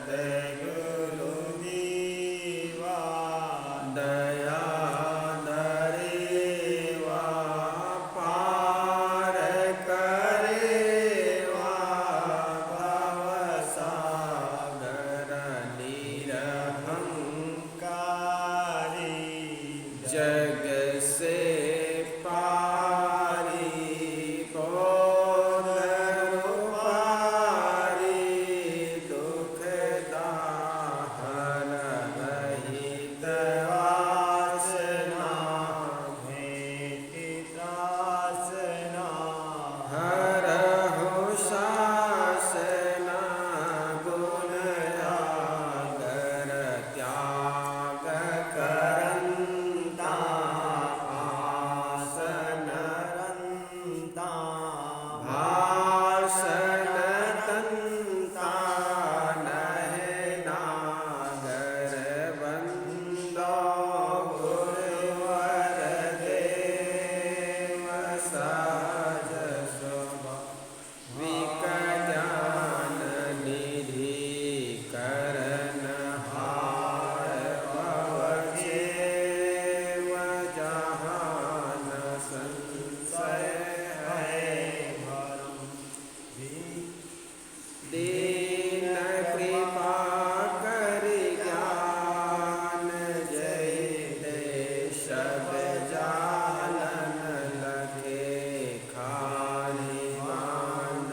सद्गुरु दीवा दया दरेवा पार करेवा भवसागर निरहंकारी जग से पारी बोधरु पारी दुख दाहर रहित वासना भेटी त्रासना हरहु शासना गुण आदर त्याग करंता आसन रंता भाषण तंता नहे नागर बंदो गुरुवर देव सहज स्वभाव विज्ञान निधि करण हार भवजेव जहान संशय है दीन कृपा कर ज्ञान जय दे सब जालन लगे खानी मान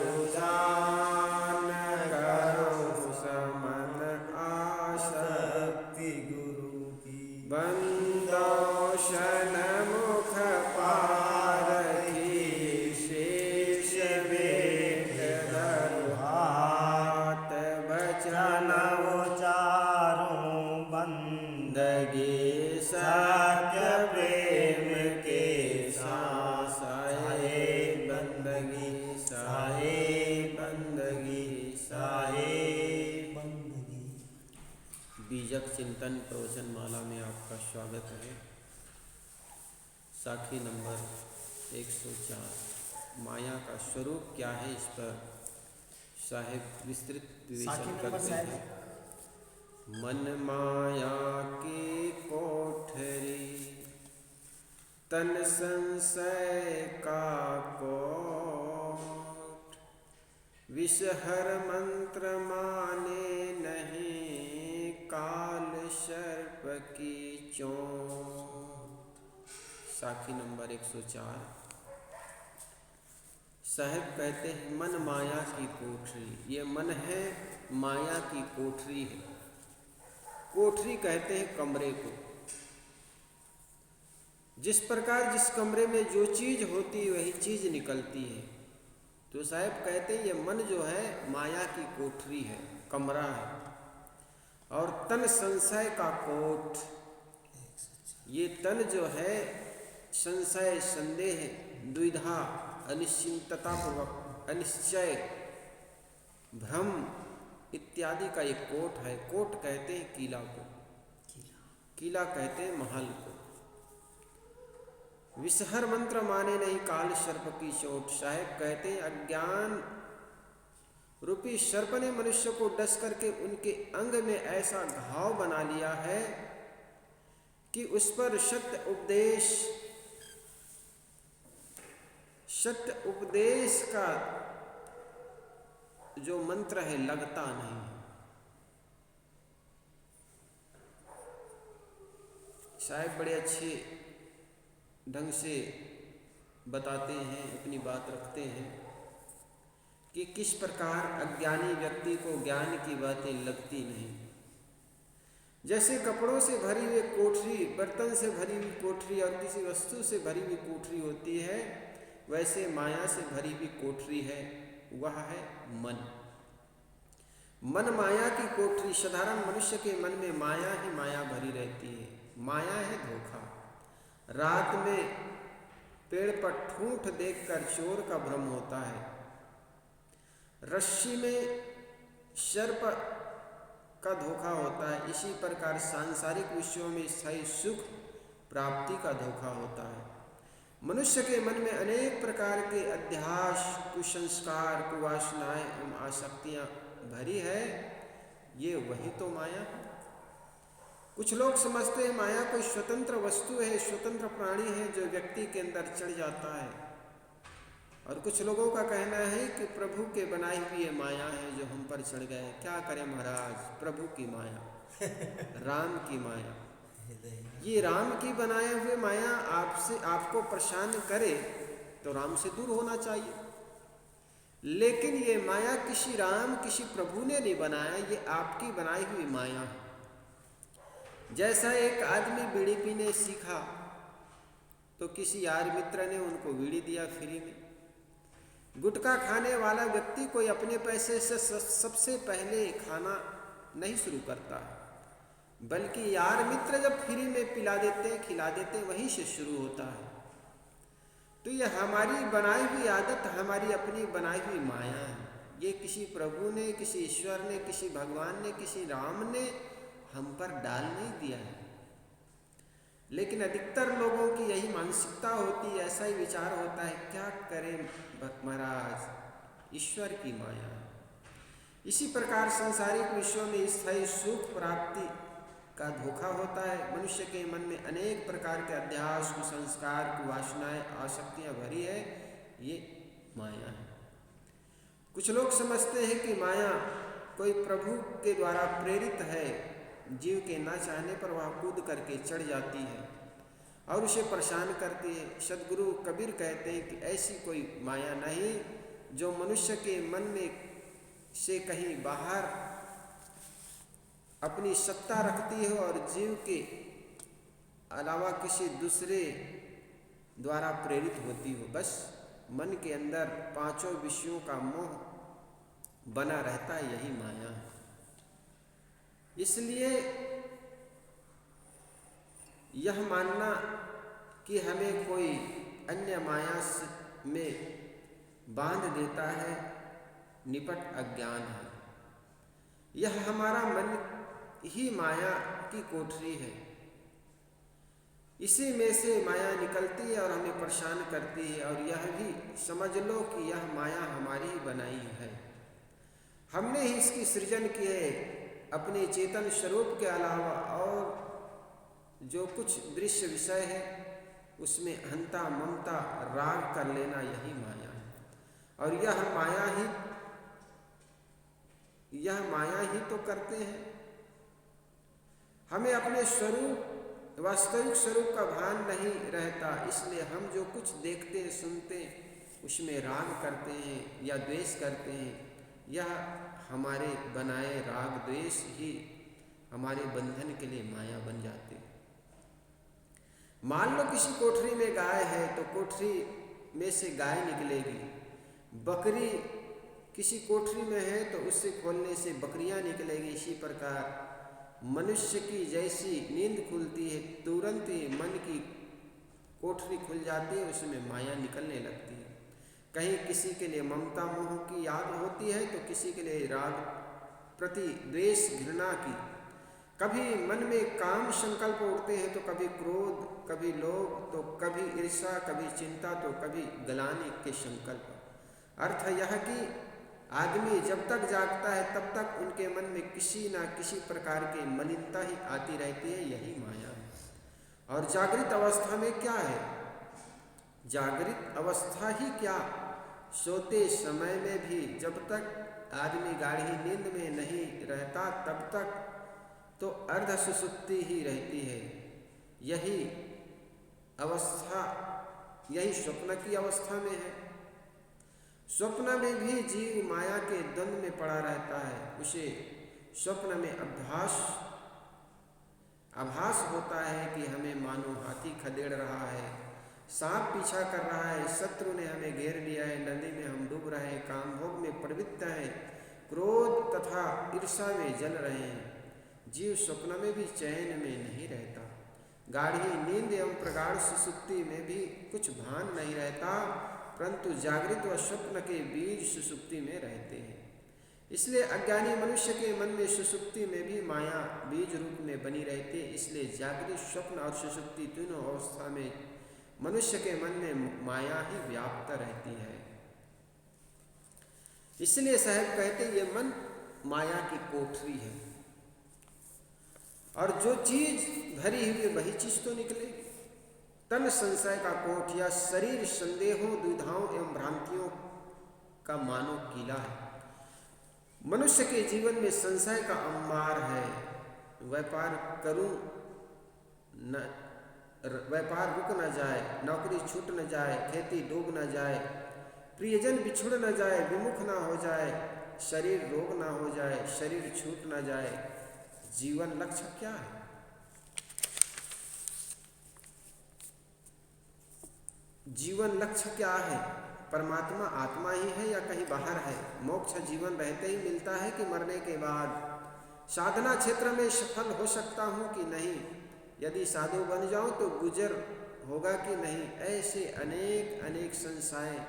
रुझान करो समन आसक्ति गुरु की बंदोषण मुख पारखी शेष वेद धरु हाथ बचन उचारों बंदगी दगी सत्य प्रेम के साए बंदगी साए बंदगी साए बंदगी बीजक चिंतन प्रवचन माला में आपका स्वागत है। साखी नंबर 104 माया का स्वरूप क्या है, इस पर साहेब विस्तृत साखी विवेचन नंबर करते साहेब हैं। मन माया की कोठरी तन संशय का कोट विषहर मंत्र माने नहीं काल सर्प की चोट। साखी नंबर 104 साहेब कहते हैं मन माया की कोठरी, ये मन है माया की कोठरी है। कोठरी कहते हैं कमरे को। जिस प्रकार जिस कमरे में जो चीज होती है वही चीज निकलती है। तो साहब कहते हैं ये मन जो है माया की कोठरी है, कमरा है। और तन संशय का कोट, ये तन जो है संशय संदेह द्विधा अनिश्चितता पूर्वक अनिश्चय भ्रम इत्यादि का एक कोट है। कोट कहते हैं किला को, किला कहते हैं महल को। विषहर मंत्र माने नहीं काल सर्प की चोट। साहेब कहते हैं अज्ञान रूपी सर्प ने मनुष्य को डस करके उनके अंग में ऐसा घाव बना लिया है कि उस पर सत्य उपदेश का जो मंत्र है लगता नहीं। साहब बड़े अच्छे ढंग से बताते हैं, अपनी बात रखते हैं कि किस प्रकार अज्ञानी व्यक्ति को ज्ञान की बातें लगती नहीं। जैसे कपड़ों से भरी हुई कोठरी, बर्तन से भरी हुई कोठरी और किसी वस्तु से भरी हुई कोठरी होती है, वैसे माया से भरी हुई कोठरी है, वह है मन। मन माया की कोठरी। साधारण मनुष्य के मन में माया ही माया भरी रहती है। माया है धोखा। रात में पेड़ पर ठूंठ देखकर चोर का भ्रम होता है। रस्सी में सर्प का धोखा होता है। इसी प्रकार सांसारिक विषयों में स्थायी सुख प्राप्ति का धोखा होता है। मनुष्य के मन में अनेक प्रकार के अध्यास, कुसंस्कार, कुवासनाएं एवं आसक्तियां भरी है, ये वही तो माया है। कुछ लोग समझते हैं माया कोई स्वतंत्र वस्तु है, स्वतंत्र प्राणी है जो व्यक्ति के अंदर चढ़ जाता है, और कुछ लोगों का कहना है कि प्रभु के बनाई हुई ये माया है जो हम पर चढ़ गए। क्या करें महाराज, प्रभु की माया, राम की माया। ये राम की बनाए हुए माया आपको परेशान करे तो राम से दूर होना चाहिए, लेकिन ये माया किसी राम किसी प्रभु ने नहीं बनाया, ये आपकी बनाई हुई माया है। जैसा एक आदमी बीड़ी पीने सीखा तो किसी यार मित्र ने उनको बीड़ी दिया फ्री में। गुटखा खाने वाला व्यक्ति कोई अपने पैसे से सबसे पहले खाना नहीं शुरू करता, बल्कि यार मित्र जब फ्री में पिला देते खिला देते वहीं से शुरू होता है। तो ये हमारी बनाई हुई आदत, हमारी अपनी बनाई हुई माया है। ये किसी प्रभु ने, किसी ईश्वर ने, किसी भगवान ने, किसी राम ने हम पर डाल नहीं दिया है। लेकिन अधिकतर लोगों की यही मानसिकता होती है, ऐसा ही विचार होता है, क्या करें महाराज, ईश्वर की माया है। इसी प्रकार सांसारिक विषयों में स्थायी सुख प्राप्ति का धोखा होता है। मनुष्य के मन में अनेक प्रकार के अध्यास, कुसंस्कार, कुवासनाएं, आसक्तियां भरी है, ये माया है। कुछ लोग समझते हैं कि माया कोई प्रभु के द्वारा प्रेरित है, जीव के ना चाहने पर वह कूद करके चढ़ जाती है और उसे परेशान करती है। सदगुरु कबीर कहते हैं कि ऐसी कोई माया नहीं जो मनुष्य के मन में से कहीं बाहर अपनी सत्ता रखती हो और जीव के अलावा किसी दूसरे द्वारा प्रेरित होती हो। बस मन के अंदर पांचों विषयों का मोह बना रहता है, यही माया है। इसलिए यह मानना कि हमें कोई अन्य माया में बांध देता है, निपट अज्ञान है। यह हमारा मन ही माया की कोठरी है, इसी में से माया निकलती है और हमें परेशान करती है। और यह भी समझ लो कि यह माया हमारी ही बनाई है, हमने ही इसकी सृजन की है। अपने चेतन स्वरूप के अलावा और जो कुछ दृश्य विषय है उसमें अहंता, ममता, राग कर लेना, यही माया है। और यह माया ही तो करते हैं। हमें अपने स्वरूप, वास्तविक स्वरूप का भान नहीं रहता, इसलिए हम जो कुछ देखते हैं, सुनते हैं, उसमें राग करते हैं या द्वेष करते हैं। यह हमारे बनाए राग द्वेष ही हमारे बंधन के लिए माया बन जाते हैं। मान लो किसी कोठरी में गाय है तो कोठरी में से गाय निकलेगी। बकरी किसी कोठरी में है तो उससे खोलने से बकरियां निकलेगी। इसी प्रकार मनुष्य की जैसी नींद खुलती है, तुरंत ही मन की कोठरी खुल जाती है, उसमें माया निकलने लगती है। कहीं किसी के लिए ममता मोह की याद होती है तो किसी के लिए राग, प्रति द्वेष, घृणा की। कभी मन में काम संकल्प उठते हैं तो कभी क्रोध, कभी लोभ, तो कभी ईर्ष्या, कभी चिंता, तो कभी गलाने के संकल्प। अर्थ यह कि आदमी जब तक जागता है तब तक उनके मन में किसी न किसी प्रकार की मलिनता ही आती रहती है, यही माया है। और जागृत अवस्था में क्या है? जागृत अवस्था ही क्या, सोते समय में भी जब तक आदमी गाढ़ी नींद में नहीं रहता तब तक तो अर्ध सुसुप्ति ही रहती है। यही अवस्था, यही स्वप्न की अवस्था में है। स्वप्न में भी जीव माया के द्वंद में पड़ा रहता है। उसे स्वप्न में आभास होता है कि हमें मानो हाथी खदेड़ रहा है, सांप पीछा कर रहा है, शत्रु ने हमें घेर लिया है, नदी में हम डूब रहे हैं, काम भोग में प्रवृत्त हैं, क्रोध तथा ईर्ष्या में जल रहे हैं। जीव स्वप्न में भी चैन में नहीं रहता। गाढ़ी नींद एवं प्रगाढ़ सुसुप्ति में भी कुछ भान नहीं रहता, परंतु जागृत व स्वप्न के बीज सुसुप्ति में रहते हैं। इसलिए अज्ञानी मनुष्य के मन में सुसुप्ति में भी माया बीज रूप में बनी रहती है। इसलिए जागृत, स्वप्न और सुसुप्ति तीनों अवस्था में मनुष्य के मन में माया ही व्याप्त रहती है। इसलिए साहब कहते ये मन माया की कोठरी है, और जो चीज भरी हुई है वही चीज तो निकलेगी। तन संशय का कोठ या शरीर संदेहों, दुविधाओं एवं भ्रांतियों का मानो किला है। मनुष्य के जीवन में संशय का अंबार है। व्यापार करूं न, व्यापार रुक न जाए, नौकरी छूट न जाए, खेती डूब न जाए, प्रियजन बिछुड़ न जाए, विमुख न हो जाए, शरीर रोग न हो जाए, शरीर छूट न जाए। जीवन लक्ष्य क्या है? जीवन लक्ष्य क्या है? परमात्मा आत्मा ही है या कहीं बाहर है? मोक्ष जीवन रहते ही मिलता है कि मरने के बाद? साधना क्षेत्र में सफल हो सकता हूं कि नहीं? यदि साधु बन जाऊं तो गुजर होगा कि नहीं? ऐसे अनेक अनेक संशय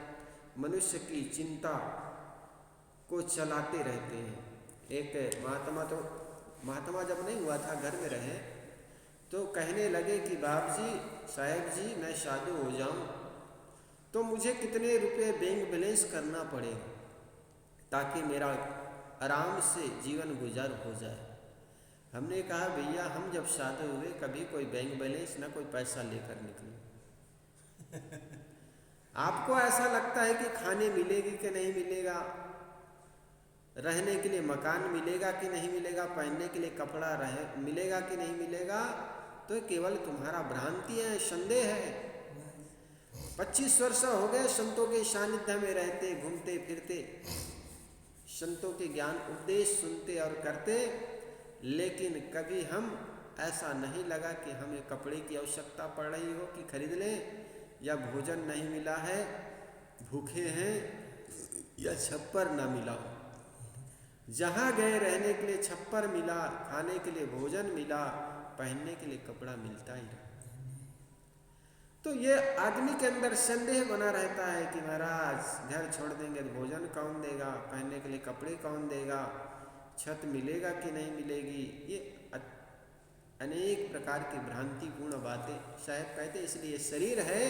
मनुष्य की चिंता को चलाते रहते हैं। एक महात्मा जब नहीं हुआ था, घर में रहे, तो कहने लगे कि बाप जी, साहब जी, मैं साधु हो जाऊं तो मुझे कितने रुपए बैंक बैलेंस करना पड़ेगा ताकि मेरा आराम से जीवन गुजर हो जाए। हमने कहा भैया, हम जब साधु हुए कभी कोई बैंक बैलेंस ना कोई पैसा लेकर निकले। आपको ऐसा लगता है कि खाने मिलेगी कि नहीं मिलेगा, रहने के लिए मकान मिलेगा कि नहीं मिलेगा, पहनने के लिए कपड़ा मिलेगा कि नहीं मिलेगा, तो केवल तुम्हारा भ्रांति है, संदेह है। 25 वर्ष हो गए संतों के सानिध्य में रहते, घूमते फिरते, संतों के ज्ञान उपदेश सुनते और करते, लेकिन कभी हम ऐसा नहीं लगा कि हमें कपड़े की आवश्यकता पड़ रही हो कि खरीद लें, या भोजन नहीं मिला है, भूखे हैं, या छप्पर ना मिला हो। जहाँ गए रहने के लिए छप्पर मिला, खाने के लिए भोजन मिला, पहनने के लिए कपड़ा मिलता ही रहा। तो ये आदमी के अंदर संदेह बना रहता है कि महाराज घर छोड़ देंगे तो भोजन कौन देगा, पहनने के लिए कपड़े कौन देगा, छत मिलेगा कि नहीं मिलेगी। ये अनेक प्रकार की भ्रांतिपूर्ण बातें शायद कहते, इसलिए शरीर है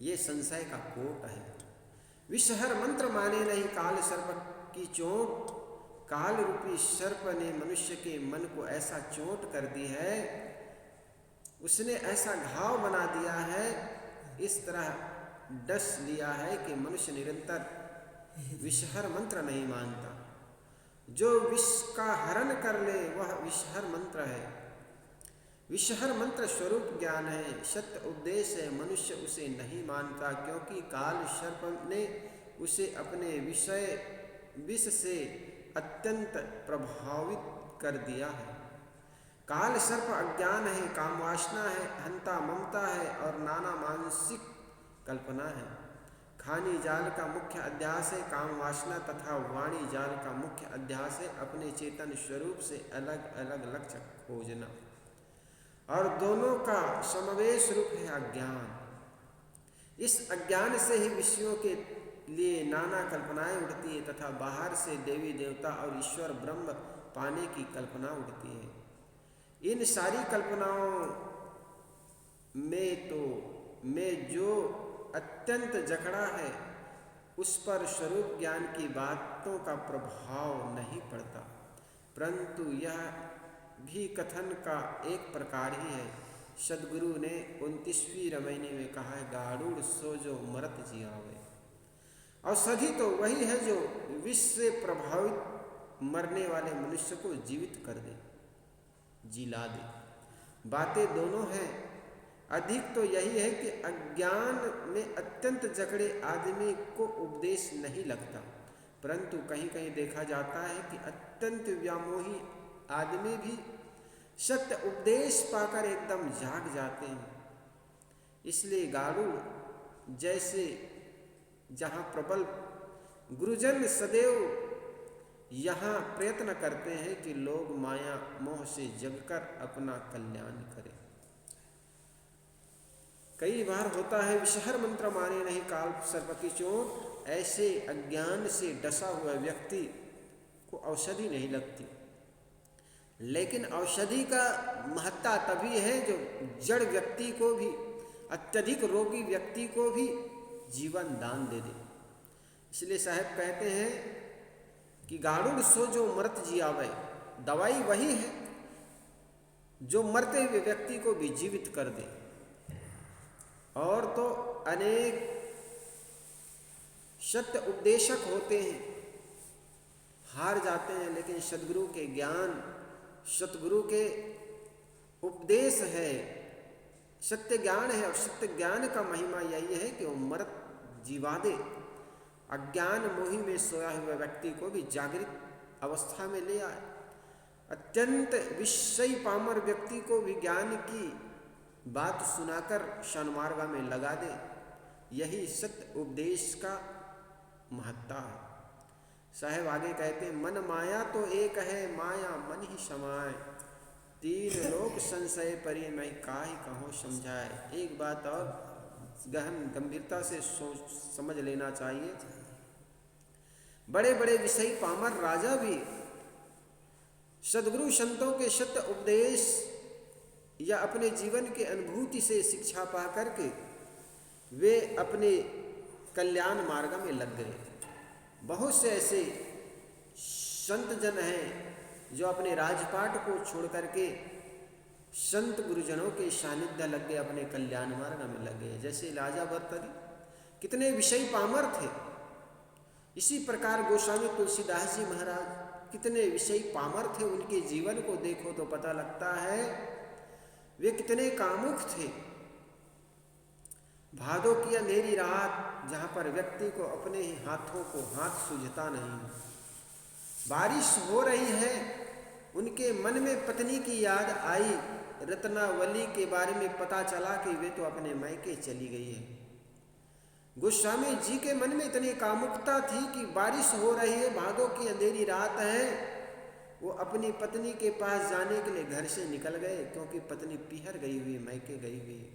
ये संशय का कोट है। विषहर मंत्र माने नहीं काल सर्प की चोट, काल रूपी सर्प ने मनुष्य के मन को ऐसा चोट कर दी है, उसने ऐसा घाव बना दिया है, इस तरह डस लिया है कि मनुष्य निरंतर विषहर मंत्र नहीं मानता। जो विष का हरण कर ले वह विषहर मंत्र है। विषहर मंत्र स्वरूप ज्ञान है, सत्य उपदेश है, मनुष्य उसे नहीं मानता क्योंकि काल सर्प ने उसे अपने विष से अत्यंत प्रभावित कर दिया है। काल सर्प अज्ञान है, कामवासना है, हंता ममता है और नाना मानसिक कल्पना है। खानी जाल का मुख्य अध्यास है कामवासना तथा वाणी जाल का मुख्य अध्यास है अपने चेतन स्वरूप से अलग अलग लक्ष्य खोजना, और दोनों का समवेश रूप है अज्ञान। इस अज्ञान से ही विषयों के लिए नाना कल्पनाएं उठती है तथा बाहर से देवी देवता और ईश्वर ब्रह्म पाने की कल्पना उठती है। इन सारी कल्पनाओं में जो अत्यंत जकड़ा है उस पर स्वरूप ज्ञान की बातों का प्रभाव नहीं पड़ता, परंतु यह भी कथन का एक प्रकार ही है। सदगुरु ने 29वीं रमैनी में कहा है, गाड़ूड़ सो जो मरत जियावे। औषधि तो वही है जो विष से प्रभावित मरने वाले मनुष्य को जीवित कर दे, जिला दे। बातें दोनों हैं। अधिक तो यही है कि अज्ञान में अत्यंत जकड़े आदमी को उपदेश नहीं लगता, परंतु कहीं कहीं देखा जाता है कि अत्यंत व्यामोही आदमी भी सत्य उपदेश पाकर एकदम जाग जाते हैं। इसलिए गाड़ू जैसे जहाँ प्रबल गुरुजन सदैव यहाँ प्रयत्न करते हैं कि लोग माया मोह से जगकर अपना कल्याण करें। कई बार होता है विषहर मंत्र माने नहीं काल सर्प की चोट, ऐसे अज्ञान से डसा हुआ व्यक्ति को औषधि नहीं लगती, लेकिन औषधि का महत्ता तभी है जो जड़ व्यक्ति को भी, अत्यधिक रोगी व्यक्ति को भी जीवन दान दे दे। इसलिए साहब कहते हैं कि गाड़ुड़ सो जो मरत जियावे, दवाई वही है जो मरते हुए व्यक्ति को भी जीवित कर दे। और तो अनेक सत्य उपदेशक होते हैं, हार जाते हैं, लेकिन सद्गुरु के ज्ञान, सतगुरु के उपदेश है, सत्य ज्ञान है। और सत्य ज्ञान का महिमा यही है कि वो मरत जीवा दे, अज्ञान मोही में सोया हुआ व्यक्ति को भी जागृत अवस्था में ले आए, अत्यंत विषयी पामर व्यक्ति को भी ज्ञान की बात सुनाकर सन्मार्ग में लगा दे। यही सत्य उपदेश का महत्ता है। साहेब आगे कहते हैं, मन माया तो एक है, माया मन ही समाए, तीन लोक संशय परि मैं काहि कहो समझाए। एक बात और गहन गंभीरता से सोच समझ लेना चाहिए। बड़े बड़े विषयी पामर राजा भी सद्गुरु संतों के सत्य उपदेश या अपने जीवन के अनुभूति से शिक्षा पा करके वे अपने कल्याण मार्ग में लग गए। बहुत से ऐसे संत जन हैं जो अपने राजपाट को छोड़ करके संत गुरुजनों के सानिध्य लग गए, अपने कल्याण मार्ग में लग गए। जैसे राजा भर्तरी कितने विषयी पामर थे, इसी प्रकार गोस्वामी तुलसीदास जी महाराज कितने विषयी पामर थे। उनके जीवन को देखो तो पता लगता है वे कितने कामुक थे। भादों की अंधेरी रात, जहाँ पर व्यक्ति को अपने ही हाथों को हाथ सूझता नहीं, बारिश हो रही है, उनके मन में पत्नी की याद आई, रत्नावली के बारे में पता चला कि वे तो अपने मायके चली गई है। गोस्वामी जी के मन में इतनी कामुकता थी कि बारिश हो रही है, भादों की अंधेरी रात है, वो अपनी पत्नी के पास जाने के लिए घर से निकल गए, क्योंकि पत्नी पिहर गई हुई, मायके गई हुई है।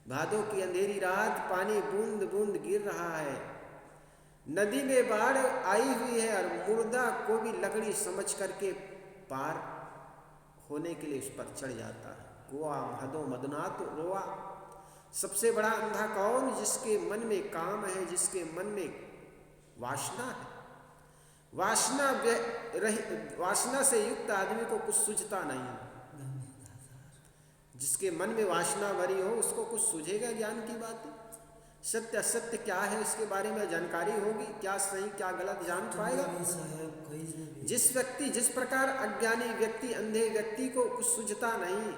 भादों की अंधेरी रात, पानी बूंद बूंद गिर रहा है, नदी में बाढ़ आई हुई है, और मुर्दा को भी लकड़ी समझ करके पार होने के लिए उस पर चढ़ जाता है। कुआ मधो मदनात रोआ। सबसे बड़ा अंधा कौन? जिसके मन में काम है, जिसके मन में वासना है। वासना से युक्त आदमी को कुछ सूझता नहीं। जिसके मन में वासना भरी हो उसको कुछ सूझेगा ज्ञान की बातें? सत्य असत्य क्या है इसके बारे में जानकारी होगी, क्या सही क्या गलत जान पाएगा। जिस प्रकार अज्ञानी व्यक्ति, अंधे व्यक्ति को कुछ सूझता नहीं,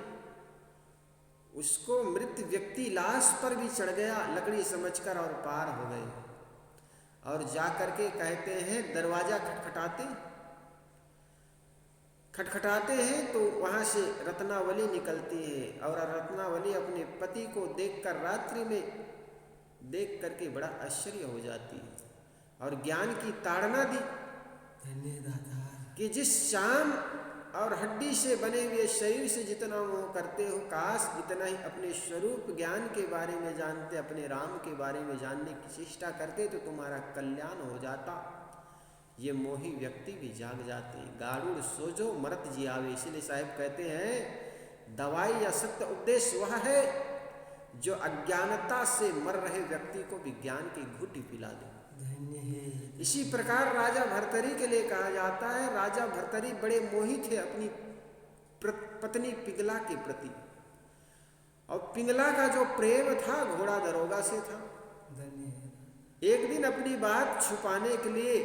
उसको मृत व्यक्ति लाश पर भी चढ़ गया लकड़ी समझकर और पार हो गए। और जाकर के कहते हैं, दरवाजा खटखटाते हैं तो वहां से रत्नावली निकलती है, और रत्नावली अपने पति को देखकर रात्रि में देख करके बड़ा आश्चर्य हो जाती है और ज्ञान की ताड़ना दी कि जिस शाम और हड्डी से बने हुए शरीर से जितना मोह करते हो, काश इतना ही अपने स्वरूप ज्ञान के बारे में जानते, अपने राम के बारे में जानने की चेष्टा करते तो तुम्हारा कल्याण हो जाता। ये मोही व्यक्ति भी जाग जाते हैं। गारुड़ सोजो मरत जियावे। इसीलिए साहिब कहते हैं, दवाई या सत्य उपदेश वह है जो अज्ञानता से मर रहे व्यक्ति को विज्ञान की घुट्टी पिला दे। इसी प्रकार राजा भर्तरी के लिए कहा जाता है, राजा भर्तरी बड़े मोही थे अपनी पत्नी पिंगला के प्रति, और पिंगला का जो प्रेम था घोड़ा दरोगा से था। एक दिन अपनी बात छुपाने के लिए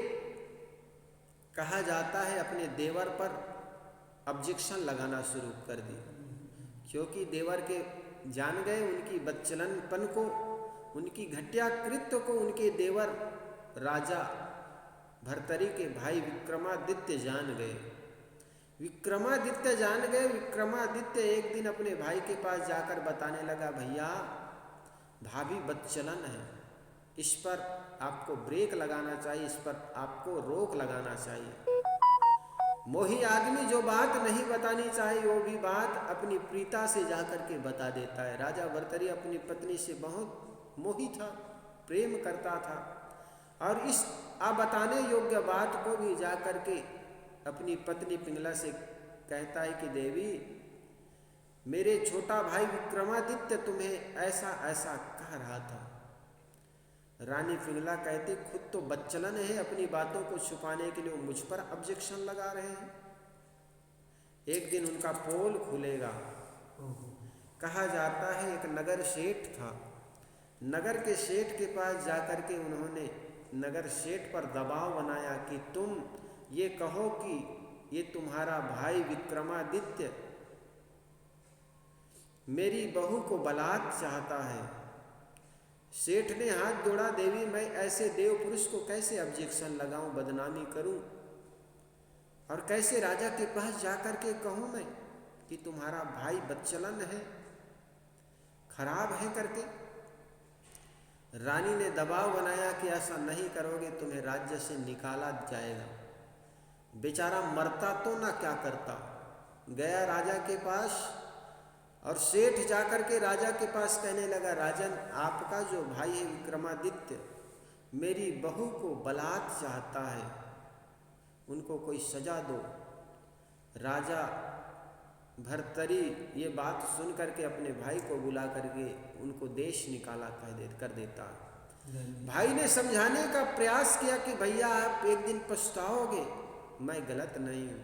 कहा जाता है, अपने देवर पर ऑब्जेक्शन लगाना शुरू कर दी, क्योंकि देवर के जान गए उनकी बच्चलनपन को, उनकी घटिया कृत्य को उनके देवर राजा भर्तरी के भाई विक्रमादित्य जान गए। विक्रमादित्य एक दिन अपने भाई के पास जाकर बताने लगा, भैया भाभी बच्चलन है, इस पर आपको ब्रेक लगाना चाहिए, इस पर आपको रोक लगाना चाहिए। मोही आदमी जो बात नहीं बतानी चाहिए वो भी बात अपनी प्रीता से जाकर के बता देता है। राजा भर्तरी अपनी पत्नी से बहुत मोही था, प्रेम करता था, और इस बताने योग्य बात को भी जाकर के अपनी पत्नी पिंगला से कहता है कि देवी, मेरे छोटा भाई विक्रमादित्य तुम्हें ऐसा ऐसा कह रहा था। रानी पिंगला कहती खुद तो बच्चलन है, अपनी बातों को छुपाने के लिए वो मुझ पर ऑब्जेक्शन लगा रहे हैं। एक दिन उनका पोल खुलेगा। कहा जाता है एक नगर सेठ था। नगर के सेठ के पास जाकर के उन्होंने नगर सेठ पर दबाव बनाया कि तुम ये कहो कि ये तुम्हारा भाई विक्रमादित्य मेरी बहू को बलात् चाहता है। सेठ ने हाथ जोड़ा, देवी मैं ऐसे देव पुरुष को कैसे ऑब्जेक्शन लगाऊं, बदनामी करूं, और कैसे राजा के पास जाकर के कहूं मैं कि तुम्हारा भाई बच्चलन है, खराब है करके। रानी ने दबाव बनाया कि ऐसा नहीं करोगे तुम्हें राज्य से निकाला जाएगा। बेचारा मरता तो ना क्या करता। गया राजा के पास और सेठ जाकर के राजा के पास कहने लगा, राजन आपका जो भाई है विक्रमादित्य मेरी बहू को बलात् चाहता है, उनको कोई सजा दो। राजा भर्तरी ये बात सुन करके अपने भाई को बुला करके उनको देश निकाला कर देता। भाई ने समझाने का प्रयास किया कि भैया आप एक दिन पछताओगे, मैं गलत नहीं हूँ,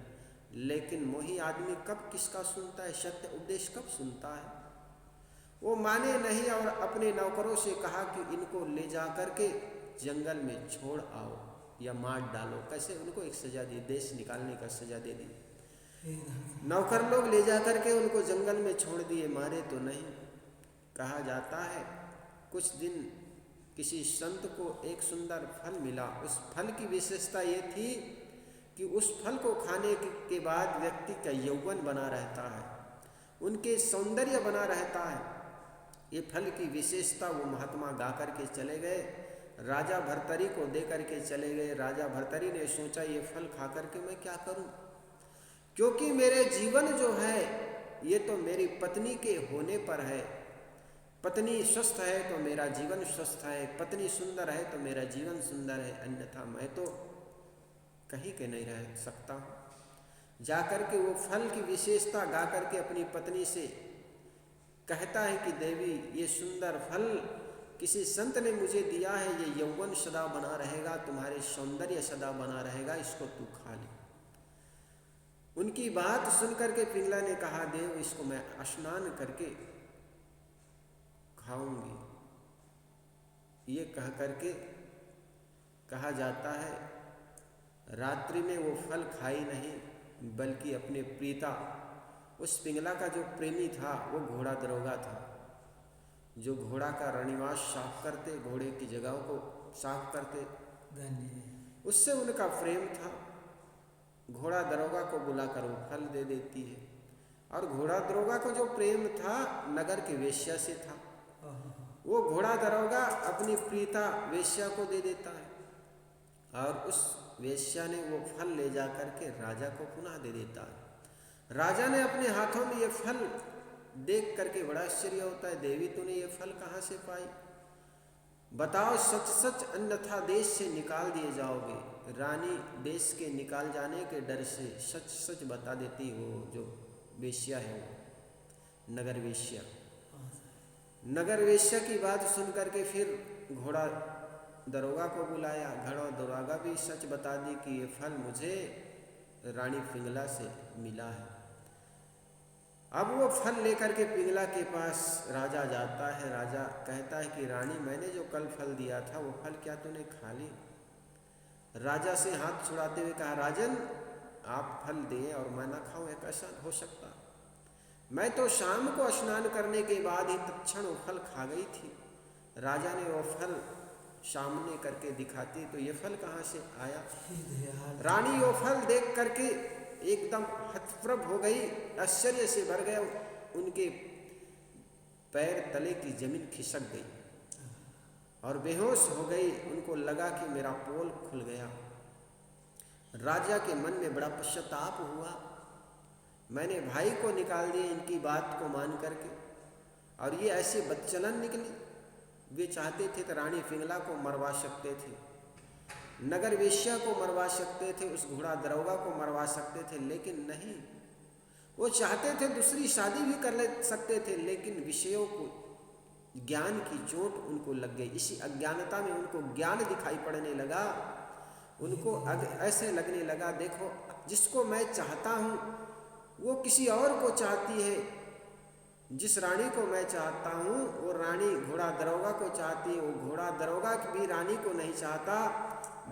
लेकिन मोही आदमी कब किसका सुनता है, सत्य उपदेश कब सुनता है। वो माने नहीं और अपने नौकरों से कहा कि इनको ले जा करके जंगल में छोड़ आओ या मार डालो। कैसे उनको एक सजा दी, देश निकालने का सजा दे दी। नौकर लोग ले जा करके उनको जंगल में छोड़ दिए, मारे तो नहीं। कहा जाता है कुछ दिन किसी संत को एक सुंदर फल मिला। उस फल की विशेषता ये थी कि उस फल को खाने के बाद व्यक्ति का यौवन बना रहता है, उनके सौंदर्य बना रहता है। ये फल की विशेषता वो महात्मा गा करके चले गए, राजा भर्तरी को दे करके चले गए। राजा भर्तरी ने सोचा ये फल खा करके मैं क्या करूं, क्योंकि मेरे जीवन जो है ये तो मेरी पत्नी के होने पर है। पत्नी स्वस्थ है तो मेरा जीवन स्वस्थ है, पत्नी सुंदर है तो मेरा जीवन सुंदर है, अन्यथा मैं तो कहीं के नहीं रह सकता हूँ। जाकर के वो फल की विशेषता गा करके अपनी पत्नी से कहता है कि देवी ये सुंदर फल किसी संत ने मुझे दिया है, ये यौवन सदा बना रहेगा, तुम्हारे सौंदर्य सदा बना रहेगा, इसको तू खा ले। उनकी बात सुन करके पिंगला ने कहा, देव इसको मैं स्नान करके खाऊंगी। ये कह करके कहा जाता है रात्रि में वो फल खाई नहीं, बल्कि अपने प्रीता उस पिंगला का जो प्रेमी था वो घोड़ा दरोगा था, जो घोड़ा का रनिवास साफ करते, घोड़े की जगहों को साफ करते, उससे उनका प्रेम था। घोड़ा दरोगा को बुलाकर वो फल दे देती है, और घोड़ा दरोगा को जो प्रेम था नगर के वेश्या से था, वो घोड़ा दरोगा अपनी प्रीता वेश्या को दे देता है, और उस वेश्या ने वो फल ले जा करके राजा को पुनः दे देता है। राजा ने अपने हाथों में ये फल देख करके बड़ा आश्चर्य होता है, देवी तूने ये फल कहाँ से पाई, बताओ सच सच, अन्यथा देश से निकाल दिए जाओगे। रानी देश के निकाल जाने के डर से सच सच बता देती, वो जो वेश्या है वो नगर वेश्या। नगर वेश्या की बात सुन करके फिर घोड़ा दरोगा को बुलाया। घोड़ा दरोगा भी सच बता दी कि ये फल मुझे रानी पिंगला से मिला है। अब वो फल लेकर के पिंगला के पास राजा जाता है। राजा कहता है कि रानी मैंने जो कल फल दिया था वो फल क्या तूने खा ली। राजा से हाथ छुड़ाते हुए कहा, राजन आप फल दिए और मैं ना खाऊं, ये कैसा हो सकता, मैं तो शाम को स्नान करने के बाद ही तत्क्षण वो फल खा गई थी। राजा ने वो फल सामने करके दिखाती तो ये फल कहाँ से आया। रानी वो फल देख करके एकदम हतप्रभ हो गई, आश्चर्य से भर गया, उनके पैर तले की जमीन खिसक गई और बेहोश हो गई। उनको लगा कि मेरा पोल खुल गया। राजा के मन में बड़ा पश्चाताप हुआ, मैंने भाई को निकाल दिया इनकी बात को मान करके, और ये ऐसे बदचलन निकली। वे चाहते थे तो रानी पिंगला को मरवा सकते थे, नगर वेश्या को मरवा सकते थे, उस घोड़ा दरोगा को मरवा सकते थे, लेकिन नहीं, वो चाहते थे दूसरी शादी भी कर ले सकते थे, लेकिन विषयों को ज्ञान की चोट उनको लग गई। इसी अज्ञानता में उनको ज्ञान दिखाई पड़ने लगा। उनको ऐसे लगने लगा, देखो जिसको मैं चाहता हूँ वो किसी और को चाहती है, जिस रानी को मैं चाहता हूँ वो रानी घोड़ा दरोगा को चाहती है, वो घोड़ा दरोगा भी रानी को नहीं चाहता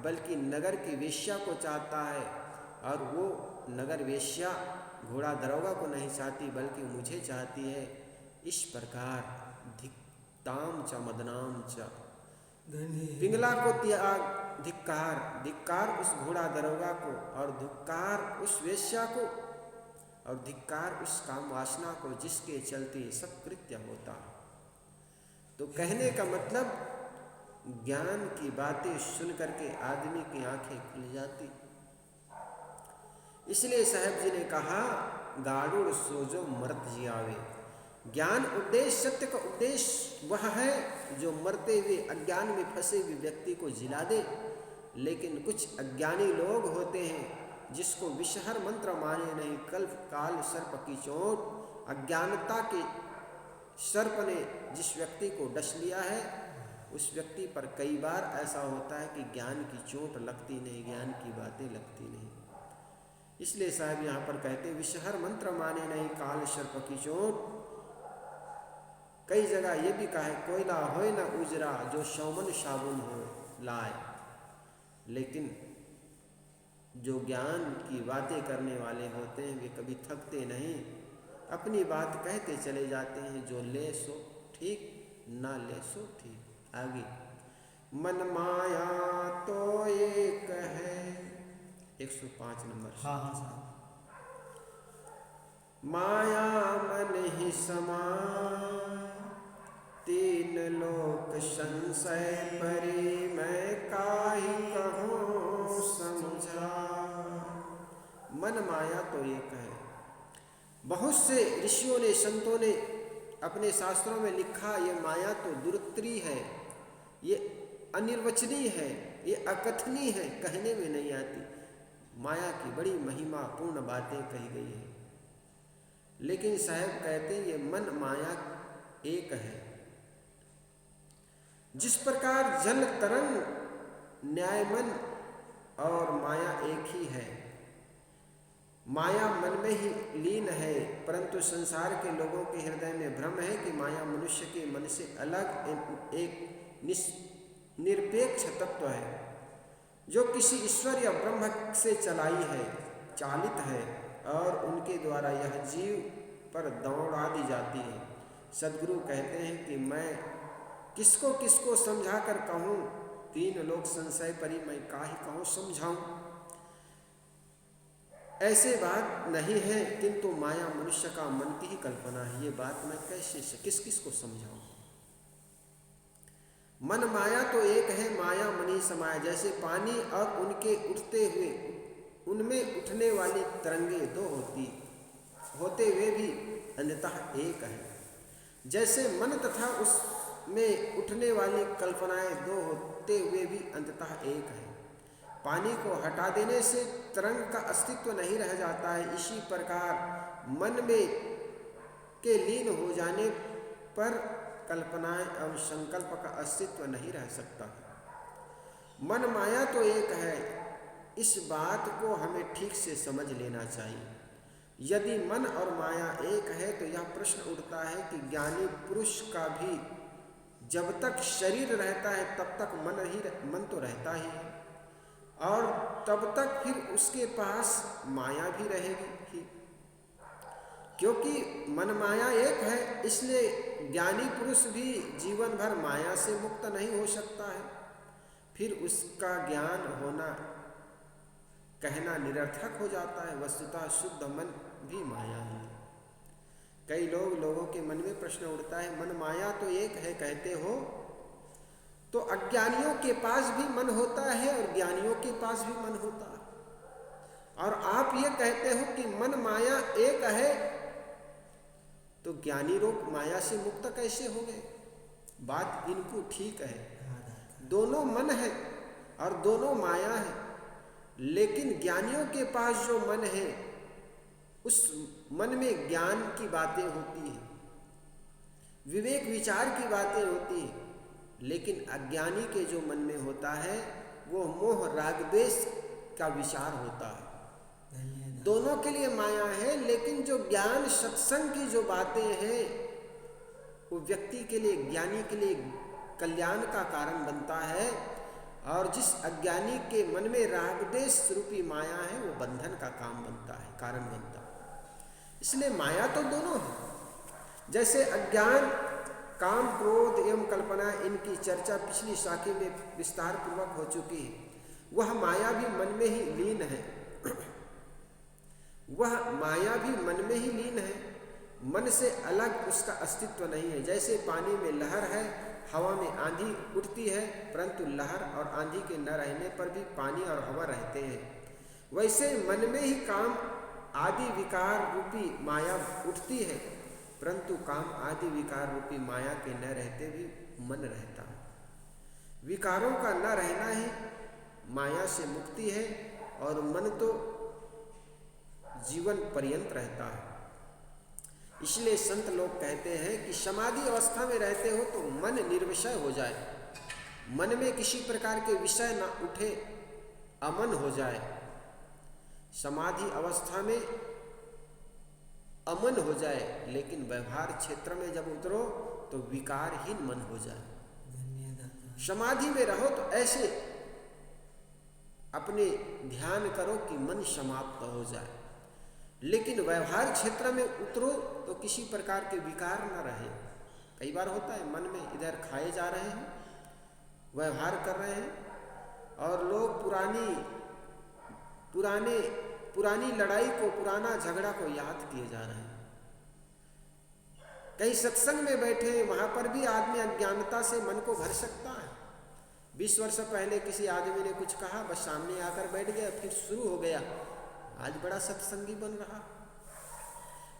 बल्कि नगर की वेश्या को चाहता है, और वो नगर वेश्या घोड़ा दरोगा को नहीं चाहती बल्कि मुझे चाहती है। इस प्रकार धिक्ताम च मदनाम च, पिंगला को त्याग, धिक्कार, धिक्कार उस घोड़ा दरोगा को, और धिक्कार उस वेश्या को, और धिक्कार उस काम वासना को जिसके चलते सब कृत्य होता। तो कहने का मतलब ज्ञान की बातें सुन करके आदमी की आंखें खुल जाती। इसलिए साहब जी ने कहा, गाड़ुड़ सोजो मरत जियावे। ज्ञान उपदेश, सत्य का उपदेश वह है जो मरते हुए अज्ञान में फंसे हुए व्यक्ति को जिला दे। लेकिन कुछ अज्ञानी लोग होते हैं जिसको विषहर मंत्र माने नहीं, कल्प काल सर्प की चोट, अज्ञानता के सर्प ने जिस व्यक्ति को डस लिया है उस व्यक्ति पर कई बार ऐसा होता है कि ज्ञान की चोट लगती नहीं, ज्ञान की बातें लगती नहीं। इसलिए साहब यहाँ पर कहते विषहर मंत्र माने नहीं, काल सर्प की चोट। कई जगह ये भी कहा है, कोयला होए ना उजरा जो शौमन साबुन हो लाए। लेकिन जो ज्ञान की बातें करने वाले होते हैं वे कभी थकते नहीं, अपनी बात कहते चले जाते हैं। जो ले सो ठीक, ना ले सो ठीक। आगे, मन माया तो एक है, 105 नंबर। हाँ साहब। माया मन ही समा, तीन लोक संशय परे, मैं काहि कहूँ समझा। मन माया तो एक है। बहुत से ऋषियों ने, संतों ने अपने शास्त्रों में लिखा, ये माया तो दुरुत्री है, ये अनिर्वचनीय है, ये अकथनीय है, कहने में नहीं आती। माया की बड़ी महिमा पूर्ण बातें कही गई है। लेकिन साहब कहते हैं ये मन माया एक है। जिस प्रकार जल तरंग, न्यायमन और माया एक ही है। माया मन में ही लीन है, परंतु संसार के लोगों के हृदय में भ्रम है कि माया मनुष्य के मन से अलग एक निरपेक्ष तत्व है जो किसी ईश्वर या ब्रह्म से चलाई है, चालित है, और उनके द्वारा यह जीव पर दौड़ा दी जाती है। सद्गुरु कहते हैं कि मैं किसको किसको समझा कर कहूँ, तीन लोग संशय परी, मैं काहे कहूँ समझाऊं। ऐसे बात नहीं है, किंतु माया मनुष्य का मन की ही कल्पना है। ये बात मैं कैसे किस किस को समझाऊं। मन माया तो एक है, माया मनी समाया। जैसे पानी और उनके उठते हुए, उनमें उठने वाली तरंगे दो होते हुए भी अंततः एक है। जैसे मन तथा उसमें उठने वाली कल्पनाएं दो होते हुए भी अंततः एक है। पानी को हटा देने से तरंग का अस्तित्व नहीं रह जाता है। इसी प्रकार मन में के लीन हो जाने पर कल्पनाएं और संकल्प का अस्तित्व नहीं रह सकता। मन माया तो एक है, इस बात को हमें ठीक से समझ लेना चाहिए। यदि मन और माया एक है तो यह प्रश्न उठता है कि ज्ञानी पुरुष का भी जब तक शरीर रहता है तब तक मन तो रहता ही है, और तब तक फिर उसके पास माया भी रहेगी ही। क्योंकि मन माया एक है, इसलिए ज्ञानी पुरुष भी जीवन भर माया से मुक्त नहीं हो सकता है। फिर उसका ज्ञान होना कहना निरर्थक हो जाता है। वस्तुतः शुद्ध मन भी माया है। कई लोगों के मन में प्रश्न उठता है, मन माया तो एक है कहते हो, तो अज्ञानियों के पास भी मन होता है और ज्ञानियों के पास भी मन होता है, और आप ये कहते हो कि मन माया एक है, तो ज्ञानी लोग माया से मुक्त कैसे हो गए? बात इनको ठीक है, दोनों मन है और दोनों माया है, लेकिन ज्ञानियों के पास जो मन है उस मन में ज्ञान की बातें होती हैं। विवेक विचार की बातें होती हैं, लेकिन अज्ञानी के जो मन में होता है वो मोह राग द्वेष का विचार होता है। दोनों के लिए माया है, लेकिन जो ज्ञान सत्संग की जो बातें हैं वो व्यक्ति के लिए, ज्ञानी के लिए कल्याण का कारण बनता है, और जिस अज्ञानी के मन में राग द्वेष रूपी माया है वो बंधन का काम बनता है, कारण बनता है। इसलिए माया तो दोनों है। जैसे अज्ञान, काम, क्रोध एवं कल्पना, इनकी चर्चा पिछली साखी में विस्तार पूर्वक हो चुकी है। वह माया भी मन में ही लीन है, वह माया भी मन में ही लीन है, मन से अलग उसका अस्तित्व नहीं है। जैसे पानी में लहर है, हवा में आंधी उठती है, परंतु लहर और आंधी के न रहने पर भी पानी और हवा रहते हैं। वैसे मन में ही काम आदि विकार रूपी माया उठती है, परंतु काम आदि विकार रूपी माया के न रहते भी मन रहता है। विकारों का न रहना ही माया से मुक्ति है, और मन तो जीवन पर्यंत रहता है। इसलिए संत लोग कहते हैं कि समाधि अवस्था में रहते हो तो मन निर्विषय हो जाए, मन में किसी प्रकार के विषय ना उठे, अमन हो जाए। समाधि अवस्था में अमन हो जाए, लेकिन व्यवहार क्षेत्र में जब उतरो तो विकारहीन मन हो जाए। समाधि में रहो तो ऐसे अपने ध्यान करो कि मन समाप्त हो जाए, लेकिन व्यवहार क्षेत्र में उतरो तो किसी प्रकार के विकार न रहे। कई बार होता है मन में इधर खाए जा रहे हैं, व्यवहार कर रहे हैं, और लोग पुरानी लड़ाई को, पुराना झगड़ा को याद किए जा रहे हैं। कहीं सत्संग में बैठे, वहां पर भी आदमी अज्ञानता से मन को भर सकता है। 20 वर्ष पहले किसी आदमी ने कुछ कहा, बस सामने आकर बैठ गया, फिर शुरू हो गया, आज बड़ा सत्संगी बन रहा।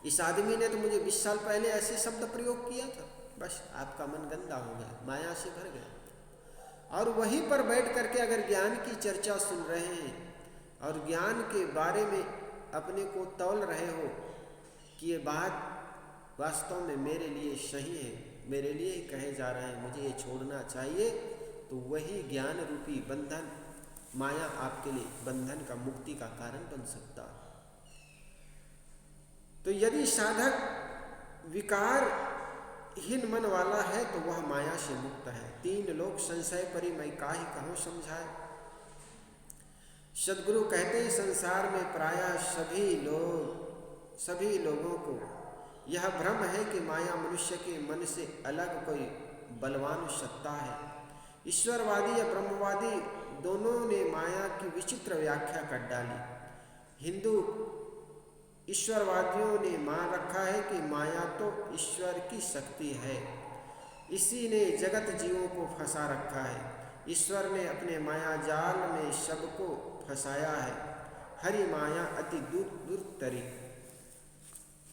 इस आदमी ने तो मुझे 20 साल पहले ऐसे शब्द प्रयोग किया था, बस आपका मन गंदा हो गया, माया से भर गया। और वहीं पर बैठ करके अगर ज्ञान की चर्चा सुन रहे हैं और ज्ञान के बारे में अपने को तौल रहे हो कि ये बात वास्तव में मेरे लिए सही है, मेरे लिए ही कहे जा रहे हैं, मुझे ये छोड़ना चाहिए, तो वही ज्ञान रूपी बंधन, माया आपके लिए बंधन का, मुक्ति का कारण बन सकता है। तो यदि साधक विकारहीन मन वाला है तो वह माया से मुक्त है। 3 लोग संशय परि मैं काहि कहूँ समझाए। सद्गुरु कहते हैं संसार में प्रायः सभी लोगों को यह भ्रम है कि माया मनुष्य के मन से अलग कोई बलवान सत्ता है। ईश्वरवादी या ब्रह्मवादी दोनों ने माया की विचित्र व्याख्या कर डाली। हिंदू ईश्वरवादियों ने मान रखा है कि माया तो ईश्वर की शक्ति है, इसी ने जगत जीवों को फंसा रखा है। ईश्वर ने अपने माया जाल में सबको फंसाया है। हरि माया अति दूर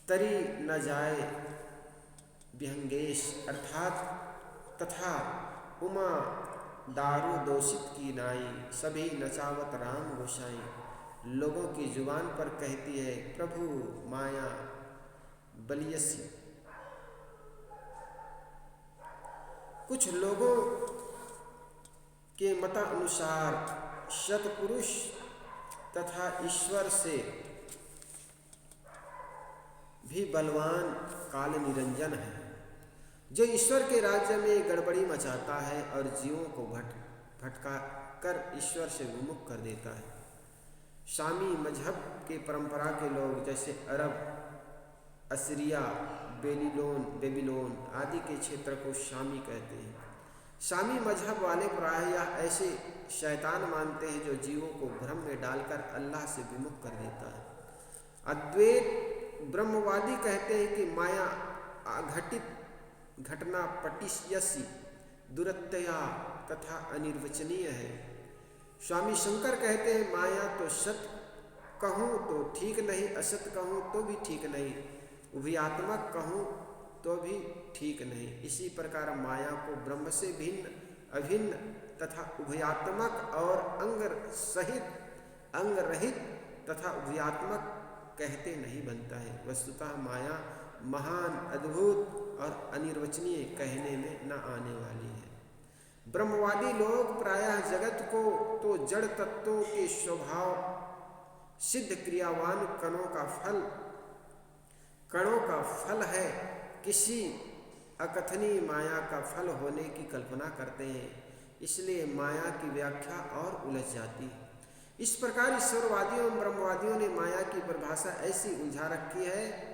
तरी न जाए विहंगेश, अर्थात तथा उमा दारू दोषित की नाई, सभी नचावत राम गोसाई। लोगों की जुबान पर कहती है प्रभु माया बलियसी। कुछ लोगों के मतानुसार सतपुरुष तथा ईश्वर से भी बलवान काल निरंजन है, जो ईश्वर के राज्य में गड़बड़ी मचाता है और जीवों को भटका कर ईश्वर से विमुख कर देता है। शामी मजहब के परंपरा के लोग जैसे अरब, असीरिया, बेबीलोन आदि के क्षेत्र को शामी कहते हैं। शामी मजहब वाले प्रायः ऐसे शैतान मानते हैं जो जीवों को भ्रम में डालकर अल्लाह से विमुख कर देता है। अद्वैत ब्रह्मवादी कहते हैं कि माया अघटित घटना पटिष्यसी दुरत्यया तथा अनिर्वचनीय है। स्वामी शंकर कहते हैं माया तो सत कहूँ तो ठीक नहीं, असत कहूँ तो भी ठीक नहीं, उभयात्मक कहूँ तो भी ठीक नहीं। इसी प्रकार माया को ब्रह्म से भिन्न, अभिन्न तथा उभयात्मक और अंग रहित तथा उभयात्मक कहते नहीं बनता है। वस्तुतः माया महान, अद्भुत और अनिर्वचनीय कहने में न आने वाली है। ब्रह्मवादी लोग प्रायः जगत को तो जड़ तत्वों के स्वभाव सिद्ध क्रियावान कणों का फल है, किसी अकथनीय माया का फल होने की कल्पना करते हैं। इसलिए माया की व्याख्या और उलझ जाती है। इस प्रकार ईश्वरवादियों एवं ब्रह्मवादियों ने माया की परिभाषा ऐसी उलझा रखी है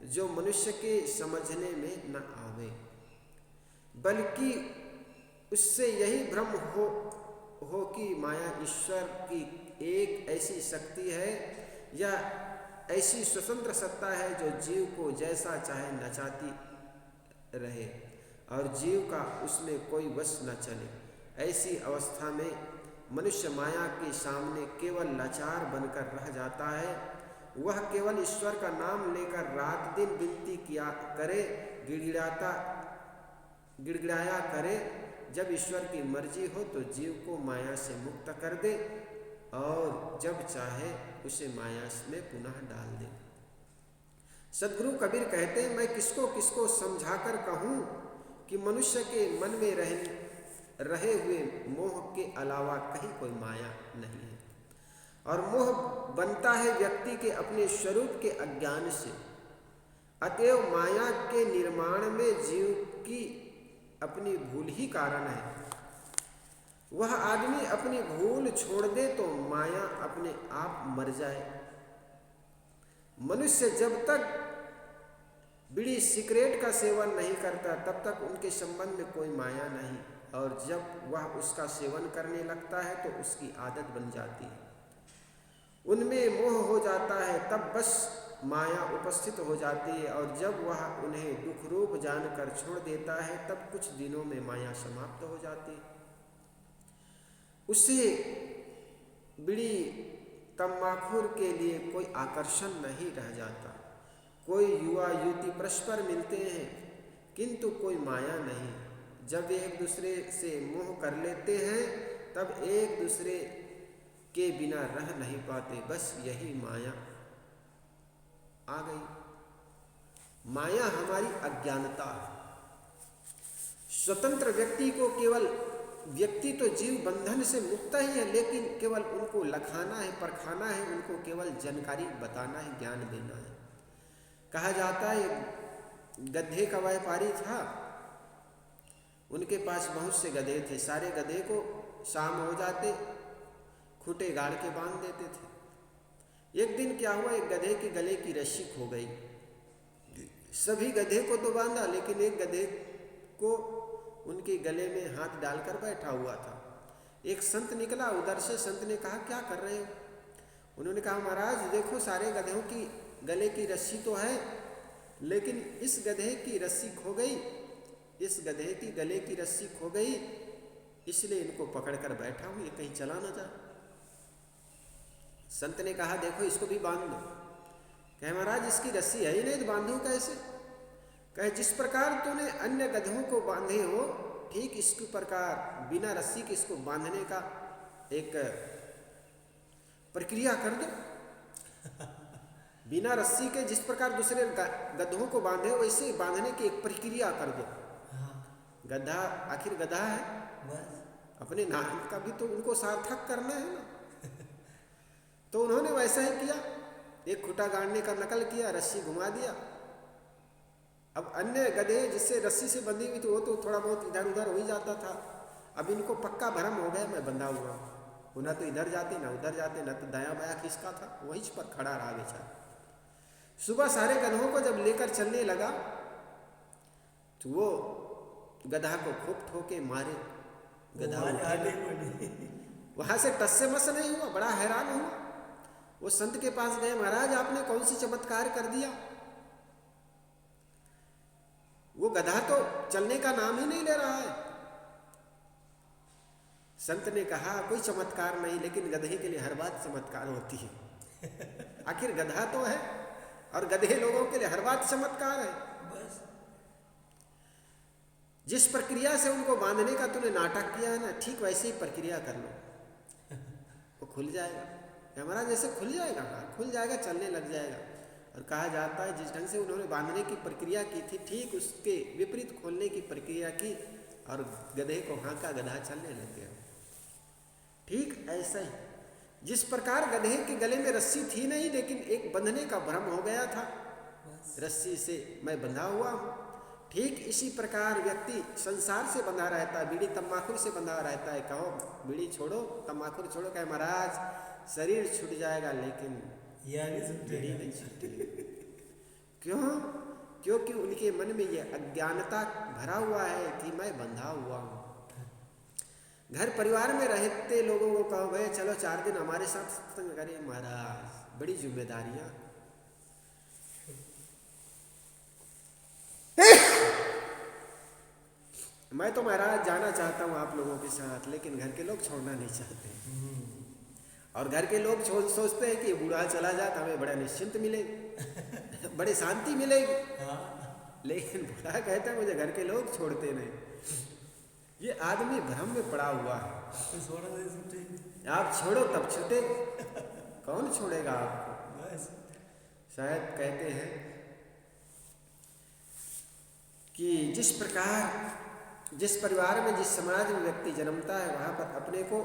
जो मनुष्य के समझने में न आवे, बल्कि उससे यही भ्रम हो कि माया ईश्वर की एक ऐसी शक्ति है या ऐसी स्वतंत्र सत्ता है जो जीव को जैसा चाहे नचाती रहे और जीव का उसमें कोई वश न चले। ऐसी अवस्था में मनुष्य माया के सामने केवल लाचार बनकर रह जाता है। वह केवल ईश्वर का नाम लेकर रात दिन विनती किया करे, गिड़गिड़ाया करे। जब ईश्वर की मर्जी हो तो जीव को माया से मुक्त कर दे और जब चाहे उसे माया में पुनः डाल दे। सदगुरु कबीर कहते हैं, मैं किसको किसको समझाकर कहूँ कि मनुष्य के मन में रहे हुए मोह के अलावा कहीं कोई माया नहीं है, और मोह बनता है व्यक्ति के अपने स्वरूप के अज्ञान से। अतएव माया के निर्माण में जीव की अपनी भूल ही कारण है। वह आदमी अपनी भूल छोड़ दे तो माया अपने आप मर जाए। मनुष्य जब तक बीड़ी सिगरेट का सेवन नहीं करता तब तक उनके संबंध में कोई माया नहीं, और जब वह उसका सेवन करने लगता है तो उसकी आदत बन जाती है, उनमें मोह हो जाता है, तब बस माया उपस्थित हो जाती है। और जब वह उन्हें दुख रूप जानकर छोड़ देता है तब कुछ दिनों में माया समाप्त हो जाती है। उससे बीड़ी तंबाकू के लिए कोई आकर्षण नहीं रह जाता। कोई युवा युवती परस्पर मिलते हैं किंतु कोई माया नहीं। जब एक दूसरे से मोह कर लेते हैं तब एक दूसरे के बिना रह नहीं पाते। बस यही माया आ गई। माया हमारी अज्ञानता है। स्वतंत्र व्यक्ति तो जीव बंधन से मुक्त ही है, लेकिन केवल उनको लखाना है, परखाना है, उनको केवल जानकारी बताना है, ज्ञान देना है। कहा जाता है गधे का व्यापारी था, उनके पास बहुत से गधे थे। सारे गधे को शाम हो जाते खूंटे गाड़ के बांध देते थे। एक दिन क्या हुआ, एक गधे के गले की रस्सी खो गई। सभी गधे को तो बांधा, लेकिन एक गधे को उनके गले में हाथ डालकर बैठा हुआ था। एक संत निकला उधर से। संत ने कहा, क्या कर रहे हो? उन्होंने कहा, महाराज देखो, सारे गधों की गले की रस्सी तो है, लेकिन इस गधे की रस्सी खो गई, इस गधे की गले की रस्सी खो गई, इसलिए इनको पकड़कर बैठा हूं, ये कहीं चला ना जाए। संत ने कहा, देखो इसको भी बांध दो। कहे, महाराज इसकी रस्सी है ही नहीं, तो बांधूं कैसे? कहे, जिस प्रकार तूने अन्य गधों को बांधे हो, ठीक इसी प्रकार बिना रस्सी के इसको बांधने का एक प्रक्रिया कर दो। बिना रस्सी के जिस प्रकार दूसरे गधों को बांधे वैसे बांधने की एक प्रक्रिया कर दो। गधा आखिर गधा है, अपने नाम का भी तो उनको सार्थक करना है ना। तो उन्होंने वैसा ही किया, एक खूंटा गाड़ने का नकल किया, रस्सी घुमा दिया। अब अन्य गधे जिससे रस्सी से बंधी हुई थी वो तो थोड़ा बहुत इधर उधर हो ही जाता था। अब इनको पक्का भ्रम हो गया, मैं बंधा हुआ हूं। ना तो इधर जाते ना उधर जाते, ना तो दाया बाया किसका था, वहीं पर खड़ा रहा बेचारा। सुबह सारे गधों को जब लेकर चलने लगा तो वो गधा को खूब ठोके मारे। गधा वहां से टस से मस नहीं हुआ, बड़ा हैरान हुआ। वो संत के पास गए, महाराज आपने कौन सी चमत्कार कर दिया? वो गधा तो चलने का नाम ही नहीं ले रहा है। संत ने कहा, कोई चमत्कार नहीं, लेकिन गधे के लिए हर बात चमत्कार होती है। आखिर गधा तो है और गधे लोगों के लिए हर बात चमत्कार है। बस जिस प्रक्रिया से उनको बांधने का तूने नाटक किया है ना, ठीक वैसे ही प्रक्रिया कर लो, वो खुल जाएगा। हमारा जैसे खुल जाएगा, हाँ खुल जाएगा, चलने लग जाएगा। और कहा जाता है जिस ढंग से उन्होंने बांधने की प्रक्रिया की थी ठीक उसके विपरीत खोलने की प्रक्रिया की और गधे को हाँका, गधा चलने लग गया। ठीक ऐसा ही जिस प्रकार गधे के गले में रस्सी थी नहीं लेकिन एक बंधने का भ्रम हो गया था, रस्सी से मैं बंधा हुआ हूँ, ठीक इसी प्रकार व्यक्ति संसार से बंधा रहता है, बीड़ी तम्बाकू से बंधा रहता है। कहो बीड़ी छोड़ो, तम्बाकू छोड़ो, कहे महाराज शरीर छूट जाएगा लेकिन बीड़ी नहीं छूटेगी। क्यों? क्योंकि उनके मन में यह अज्ञानता भरा हुआ है कि मैं बंधा हुआ हूँ। घर परिवार में रहते लोगों को कहो भाई चलो 4 दिन हमारे साथ सत्संग करें, महाराज बड़ी जिम्मेदारियां। मैं तो महाराज जाना चाहता हूँ आप लोगों के साथ, लेकिन घर के लोग छोड़ना नहीं चाहते। और घर के लोग सोचते हैं कि बूढ़ा चला जाए तो हमें बड़ा निश्चिंत मिलेगी, बड़ी शांति मिलेगी। लेकिन बूढ़ा कहता है मुझे घर के लोग छोड़ते नहीं। ये आदमी भ्रम में पड़ा हुआ है। आप छोड़ो तब छूटे, कौन छोड़ेगा आपको? शायद कहते हैं कि जिस प्रकार जिस परिवार में जिस समाज में व्यक्ति जन्मता है वहाँ पर अपने को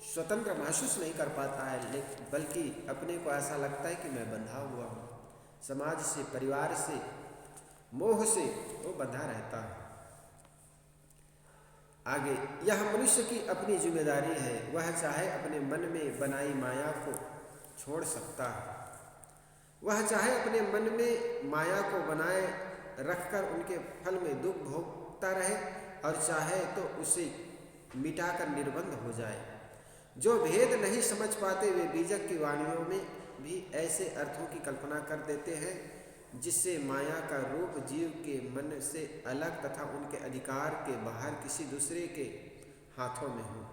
स्वतंत्र महसूस नहीं कर पाता है, लेकिन बल्कि अपने को ऐसा लगता है कि मैं बंधा हुआ हूँ। समाज से, परिवार से, मोह से वो बंधा रहता है। आगे यह मनुष्य की अपनी जिम्मेदारी है, वह चाहे अपने मन में बनाई माया को छोड़ सकता है, वह चाहे अपने मन में माया को बनाए रखकर उनके फल में दुख भोगता रहे और चाहे तो उसे मिटाकर निर्बंध हो जाए। जो भेद नहीं समझ पाते वे बीजक की वाणियों में भी ऐसे अर्थों की कल्पना कर देते हैं जिससे माया का रूप जीव के मन से अलग तथा उनके अधिकार के बाहर किसी दूसरे के हाथों में हो।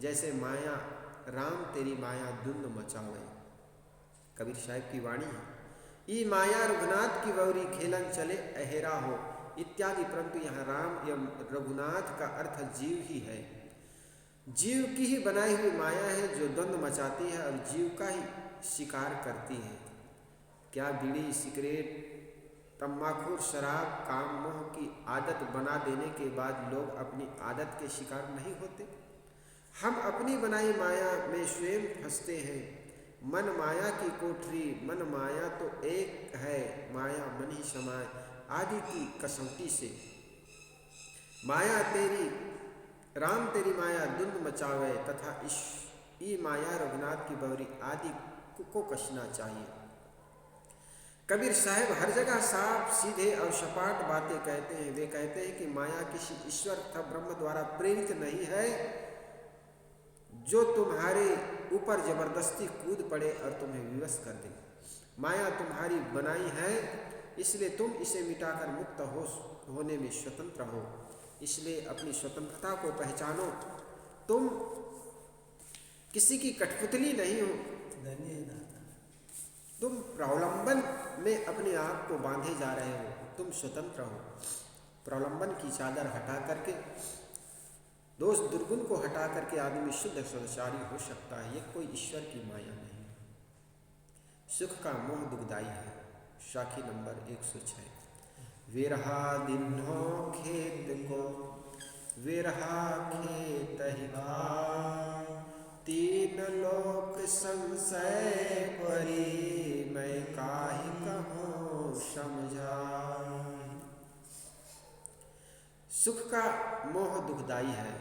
जैसे माया राम तेरी माया धुंध मचावे, कबीर साहब की वाणी है। ई माया रघुनाथ की वौरी खेलन चले अहेरा हो इत्यादि। परंतु यहाँ राम एवं रघुनाथ का अर्थ जीव ही है। जीव की ही बनाई हुई माया है जो द्वंद्व मचाती है और जीव का ही शिकार करती है। क्या बीड़ी, सिगरेट, तम्बाकू, शराब, काम, मोह की आदत बना देने के बाद लोग अपनी आदत के शिकार नहीं होते? हम अपनी बनाई माया में स्वयं फंसते हैं। मन माया की कोठरी, मन माया तो एक है, माया मन ही समाए आदि की कसौटी से। माया तेरी राम तेरी माया धुंध मचावे तथा ई माया रघुनाथ की बौरी आदि को कसना चाहिए। कबीर साहब हर जगह साफ सीधे और सपाट बातें कहते हैं। वे कहते हैं कि माया किसी ईश्वर तथा ब्रह्म द्वारा प्रेरित नहीं है जो तुम्हारे ऊपर जबरदस्ती कूद पड़े और तुम्हें विवश कर दे। माया तुम्हारी बनाई है, इसलिए तुम इसे मिटाकर मुक्त होने में स्वतंत्र हो। इसलिए अपनी स्वतंत्रता को पहचानो। तुम किसी की कठपुतली नहीं हो। तुम प्रलंबन में अपने आप को बांधे जा रहे हो। तुम स्वतंत्र हो। प्रलंबन की चादर हटा करके, दोष दुर्गुण को हटा करके आदमी शुद्ध सदाचारी हो सकता है। ये कोई ईश्वर की माया नहीं। सुख का मोह दुखदाई है। साखी नंबर 106। विरहा दिन्हो खेत को विरहा खेत ही खाय, तीन लोक संशय परी मैं काहि कहूँ समझाय। सुख का मोह दुखदाई है।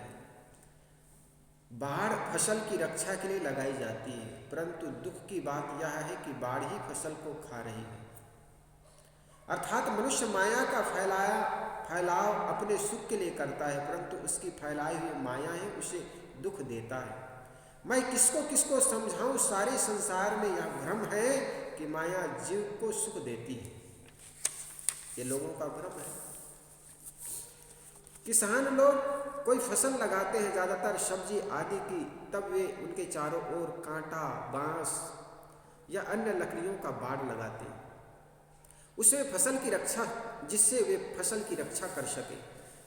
बाढ़ फसल की रक्षा के लिए लगाई जाती है, परंतु दुख की बात यह है कि बाढ़ ही फसल को खा रही है। अर्थात मनुष्य माया का फैलाव अपने सुख के लिए करता है, परंतु उसकी फैलाई हुई माया ही उसे दुख देता है। मैं किसको किसको समझाऊं, सारे संसार में यह भ्रम है कि माया जीव को सुख देती है। ये लोगों का भ्रम है। किसान लोग कोई फसल लगाते हैं, ज़्यादातर सब्जी आदि की, तब वे उनके चारों ओर कांटा, बांस या अन्य लकड़ियों का बाड़ लगाते हैं। उसमें फसल की रक्षा, जिससे वे फसल की रक्षा कर सके।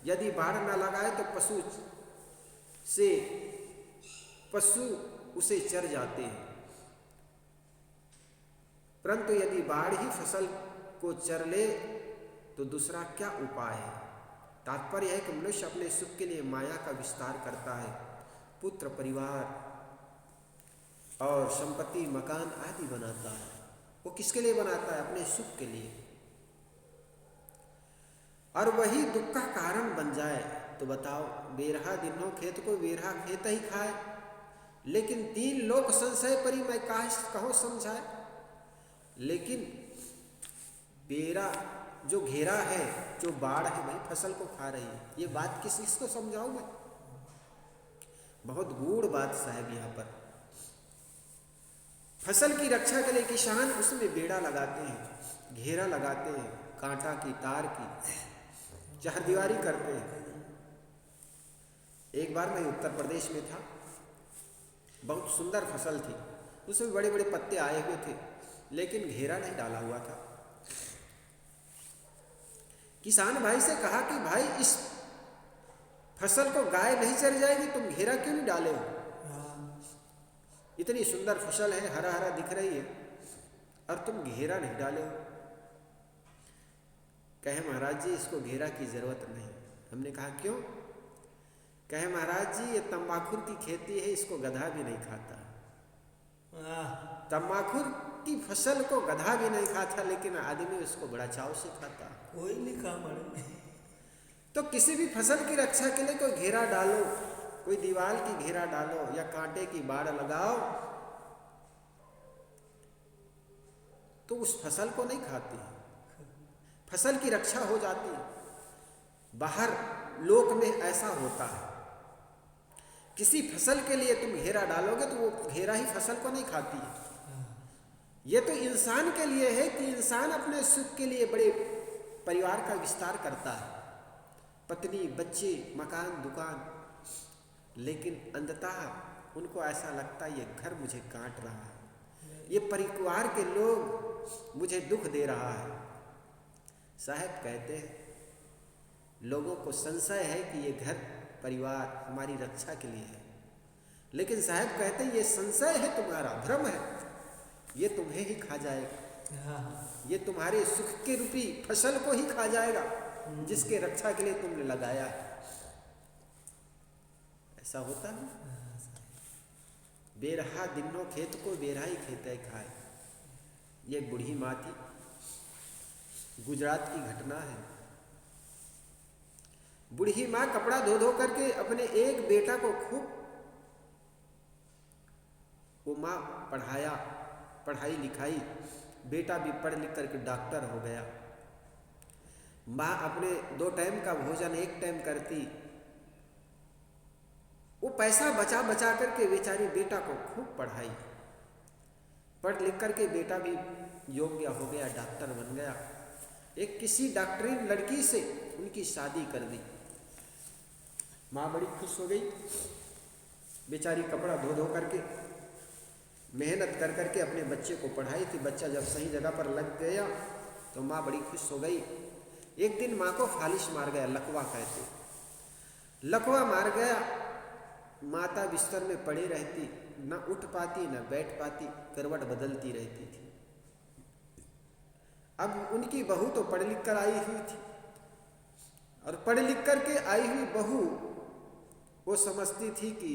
यदि बाड़ न लगाए तो पशु उसे चर जाते हैं, परंतु यदि बाढ़ ही फसल को चर ले तो दूसरा क्या उपाय है। तात्पर्य है कि मनुष्य अपने सुख के लिए माया का विस्तार करता है, पुत्र परिवार और संपत्ति मकान आदि बनाता है। वो किसके लिए बनाता है? अपने सुख के लिए। और वही दुख का कारण बन जाए तो बताओ, बेरहा दिनों खेत को बेरहा खेत ही खाए, लेकिन 3 लोक संशय परी मैं कहो समझाए। लेकिन बेरा जो घेरा है, जो बाढ़ है, वही फसल को खा रही है। ये बात किसको समझाऊं मैं? बहुत गूढ़ बात साहब। यहाँ पर फसल की रक्षा के लिए किसान उसमें बेड़ा लगाते हैं, घेरा लगाते हैं, कांटा की, तार की, चारदीवारी करते हैं। एक बार मैं उत्तर प्रदेश में था, बहुत सुंदर फसल थी, उसमें बड़े बड़े पत्ते आए हुए थे, लेकिन घेरा नहीं डाला हुआ था। किसान भाई से कहा कि भाई इस फसल को गाय नहीं चर जाएगी, तुम घेरा क्यों नहीं डाले हो? इतनी सुंदर फसल है, हरा हरा दिख रही है, और तुम घेरा नहीं डाले हो। कहे महाराज जी इसको घेरा की जरूरत नहीं। हमने कहा क्यों? कहे महाराज जी ये तंबाखुर की खेती है, इसको गधा भी नहीं खाता। तंबाखुर की फसल को गधा भी नहीं खाता, लेकिन आदमी उसको बड़ा चाव से खाता। कोई नहीं खा पड़े। तो किसी भी फसल की रक्षा के लिए कोई घेरा डालो, कोई दीवार की घेरा डालो या कांटे की बाड़ लगाओ, तो उस फसल को नहीं खाती, फसल की रक्षा हो जाती है। बाहर लोक में ऐसा होता है, किसी फसल के लिए तुम घेरा डालोगे तो वो घेरा ही फसल को नहीं खाती है। ये तो इंसान के लिए है कि इंसान अपने सुख के लिए बड़े परिवार का विस्तार करता है, पत्नी, बच्चे, मकान, दुकान, लेकिन अंततः उनको ऐसा लगता है ये घर मुझे काट रहा है, ये परिवार के लोग मुझे दुख दे रहा है। साहब कहते हैं लोगों को संशय है कि ये घर परिवार हमारी रक्षा के लिए है, लेकिन साहब कहते हैं ये संशय है तुम्हारा, भ्रम है, ये तुम्हें ही खा जाएगा। ये तुम्हारे सुख के रूपी फसल को ही खा जाएगा, जिसके रक्षा के लिए तुमने लगाया है। ऐसा होता है। बेरहा दिनों खेत को बेरहा ही खेत है खाए। ये एक बूढ़ी माँ थी, गुजरात की घटना है। बूढ़ी माँ कपड़ा धो धो करके अपने एक बेटा को खूब वो माँ पढ़ाई लिखाई, बेटा भी पढ़ लिख करके डॉक्टर हो गया। माँ अपने 2 टाइम का भोजन 1 टाइम करती, वो पैसा बचा बचा करके बेचारी बेटा को खूब पढ़ाई, पढ़ लिख करके बेटा भी योग्य हो गया, डॉक्टर बन गया। एक किसी डॉक्टरीन लड़की से उनकी शादी कर दी। माँ बड़ी खुश हो गई, बेचारी कपड़ा धो धो करके मेहनत कर करके अपने बच्चे को पढ़ाई थी। बच्चा जब सही जगह पर लग गया तो माँ बड़ी खुश हो गई। एक दिन माँ को फालिश मार गया, लकवा कहते, लकवा मार गया। माता बिस्तर में पड़ी रहती, न उठ पाती न बैठ पाती, करवट बदलती रहती थी। अब उनकी बहू तो पढ़ लिख कर आई हुई थी, और पढ़ लिख कर के आई हुई बहू वो समझती थी कि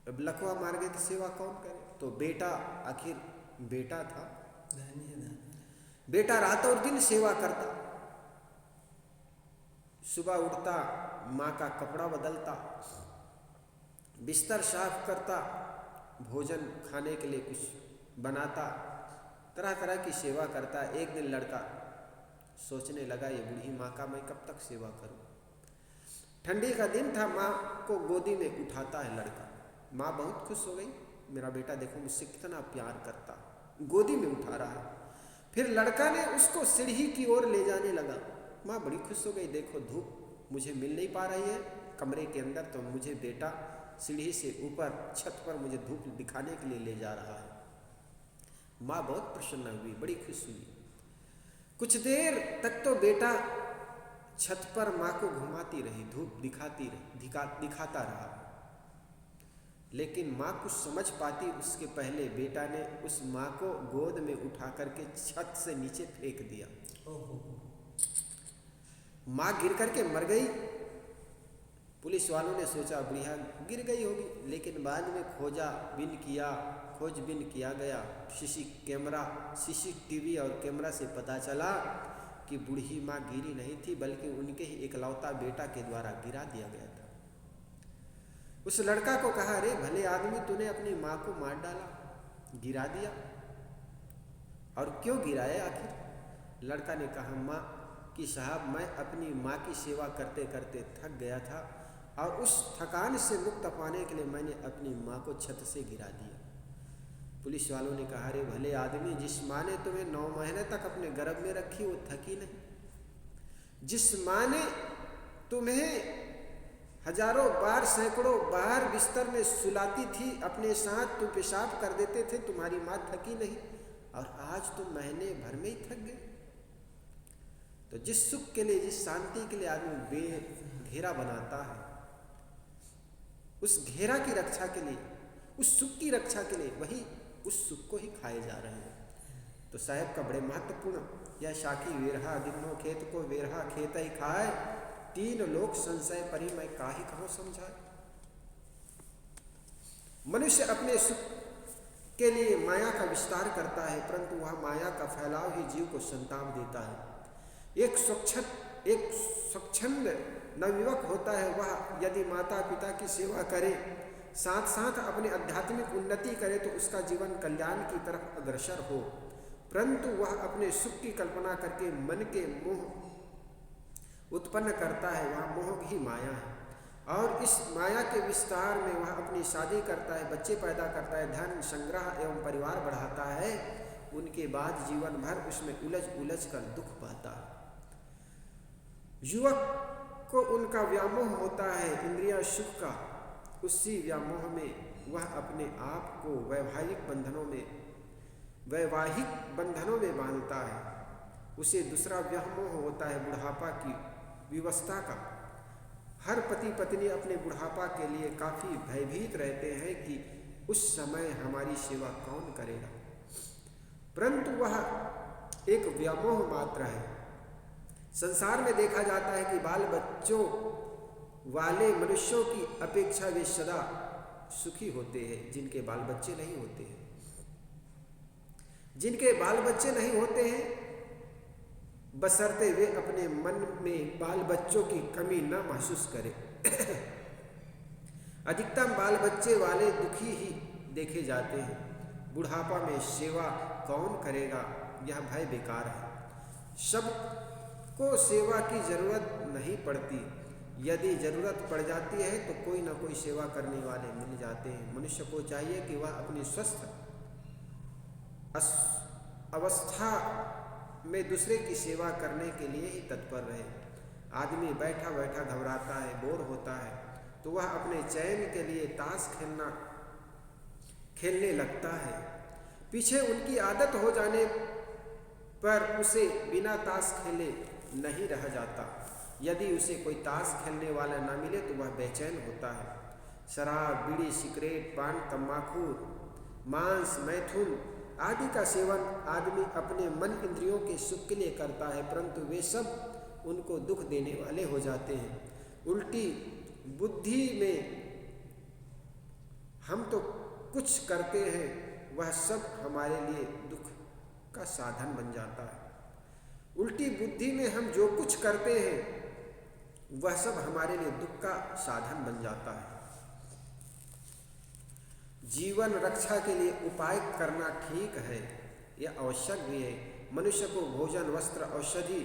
अब लकवा मार गए तो सेवा कौन करे। तो बेटा, आखिर बेटा था, बेटा रात और दिन सेवा करता, सुबह उठता, माँ का कपड़ा बदलता, बिस्तर साफ करता, भोजन खाने के लिए कुछ बनाता, तरह तरह की सेवा करता। एक दिन लड़का सोचने लगा ये बूढ़ी माँ का मैं कब तक सेवा करूं। ठंडी का दिन था, माँ को गोदी में उठाता है लड़का। माँ बहुत खुश हो गई, मेरा बेटा देखो मुझसे कितना प्यार करता, गोदी में उठा रहा है। फिर लड़का ने उसको सीढ़ी की ओर ले जाने लगा। माँ बड़ी खुश हो गई, देखो धूप मुझे मिल नहीं पा रही है कमरे के अंदर, तो मुझे बेटा सीढ़ी से ऊपर छत पर मुझे धूप दिखाने के लिए ले जा रहा है। माँ बहुत प्रसन्न हुई, बड़ी खुश हुई। कुछ देर तक तो बेटा छत पर माँ को घुमाती रही, धूप दिखाता रहा। लेकिन माँ कुछ समझ पाती उसके पहले बेटा ने उस माँ को गोद में उठा करके छत से नीचे फेंक दिया। माँ गिर करके मर गई। पुलिस वालों ने सोचा बुढ़िया गिर गई होगी, लेकिन बाद में खोजबीन किया गया। सीसीटीवी और कैमरा से पता चला कि बूढ़ी माँ गिरी नहीं थी, बल्कि उनके ही इकलौता बेटा के द्वारा गिरा दिया गया था। उस लड़का को कहा, अरे भले आदमी, तूने अपनी माँ को मार डाला, गिरा दिया, और क्यों गिराया आखिर? लड़का ने कहा, माँ कि साहब मैं अपनी माँ की सेवा करते करते थक गया था और उस थकान से मुक्त पाने के लिए मैंने अपनी माँ को छत से गिरा दिया। पुलिस वालों ने कहा, अरे भले आदमी, जिस माँ ने तुम्हें 9 महीने तक अपने गर्भ में रखी वो थकी नहीं। जिस माँ ने तुम्हें हजारों बार सैकड़ों बार बिस्तर में सुलाती थी, अपने साथ तुम पेशाब कर देते थे, तुम्हारी माँ थकी नहीं, और आज तुम महीने भर में ही थक गए। तो जिस सुख के लिए, जिस शांति के लिए आदमी घेरा बनाता है, उस घेरा की रक्षा के लिए, उस सुख की रक्षा के लिए, वही उस सुख को ही खाए जा रहे हैं। तो साहेब का बड़े महत्वपूर्ण, यह शाखी वेरहा दिनो खेत को वेरहा खेत ही खाए, 3 लोक संशय परी मैं काहे कहो समझाए। मनुष्य अपने सुख के लिए माया का विस्तार करता है, परंतु वह माया का फैलाव ही जीव को संताप देता है। एक स्वच्छंद नवयुवक होता है, वह यदि माता पिता की सेवा करे, साथ साथ अपनी आध्यात्मिक उन्नति करे, तो उसका जीवन कल्याण की तरफ अग्रसर हो। परंतु वह अपने सुख की कल्पना करके मन के मोह उत्पन्न करता है, वह मोह ही माया है। और इस माया के विस्तार में वह अपनी शादी करता है, बच्चे पैदा करता है, धन संग्रह एवं परिवार बढ़ाता है। उनके बाद जीवन भर उसमें उलझ कर दुख पाता है। युवक को उनका व्यामोह होता है इंद्रिय सुख का, उसी व्यामोह में वह अपने आप को वैवाहिक बंधनों में बांधता है। उसे दूसरा व्यामोह होता है बुढ़ापा की व्यवस्था का। हर पति पत्नी अपने बुढ़ापा के लिए काफी भयभीत रहते हैं कि उस समय हमारी सेवा कौन करेगा, परंतु वह एक व्यामोह मात्र है। संसार में देखा जाता है कि बाल बच्चों वाले मनुष्यों की अपेक्षा वे सदा सुखी होते हैं जिनके बाल बच्चे नहीं होते हैं। जिनके बाल बच्चे नहीं होते हैं, बशर्ते वे अपने मन में बाल बच्चों की कमी न महसूस करें। अधिकतम बाल बच्चे वाले दुखी ही देखे जाते हैं। बुढ़ापा में सेवा कौन करेगा, यह भय बेकार है। सबको सेवा की जरूरत नहीं पड़ती, यदि जरूरत पड़ जाती है तो कोई ना कोई सेवा करने वाले मिल जाते हैं। मनुष्य को चाहिए कि वह अपनी स्वस्थ अवस्था में दूसरे की सेवा करने के लिए ही तत्पर रहे। आदमी बैठा बैठा घबराता है, बोर होता है, तो वह अपने चैन के लिए ताश खेलने लगता है। पीछे उनकी आदत हो जाने पर उसे बिना ताश खेले नहीं रह जाता। यदि उसे कोई ताश खेलने वाला ना मिले तो वह बेचैन होता है। शराब, बीड़ी, सिगरेट, पान, तम्बाकू, मांस, मैथुन आदि का सेवन आदमी अपने मन इंद्रियों के सुख के लिए करता है, परंतु वे सब उनको दुख देने वाले हो जाते हैं। उल्टी बुद्धि में हम तो कुछ करते हैं, वह सब हमारे लिए दुख का साधन बन जाता है। उल्टी बुद्धि में हम जो कुछ करते हैं वह सब हमारे लिए दुख का साधन बन जाता है। जीवन रक्षा के लिए उपाय करना ठीक है, यह आवश्यक भी है। मनुष्य को भोजन, वस्त्र, औषधि,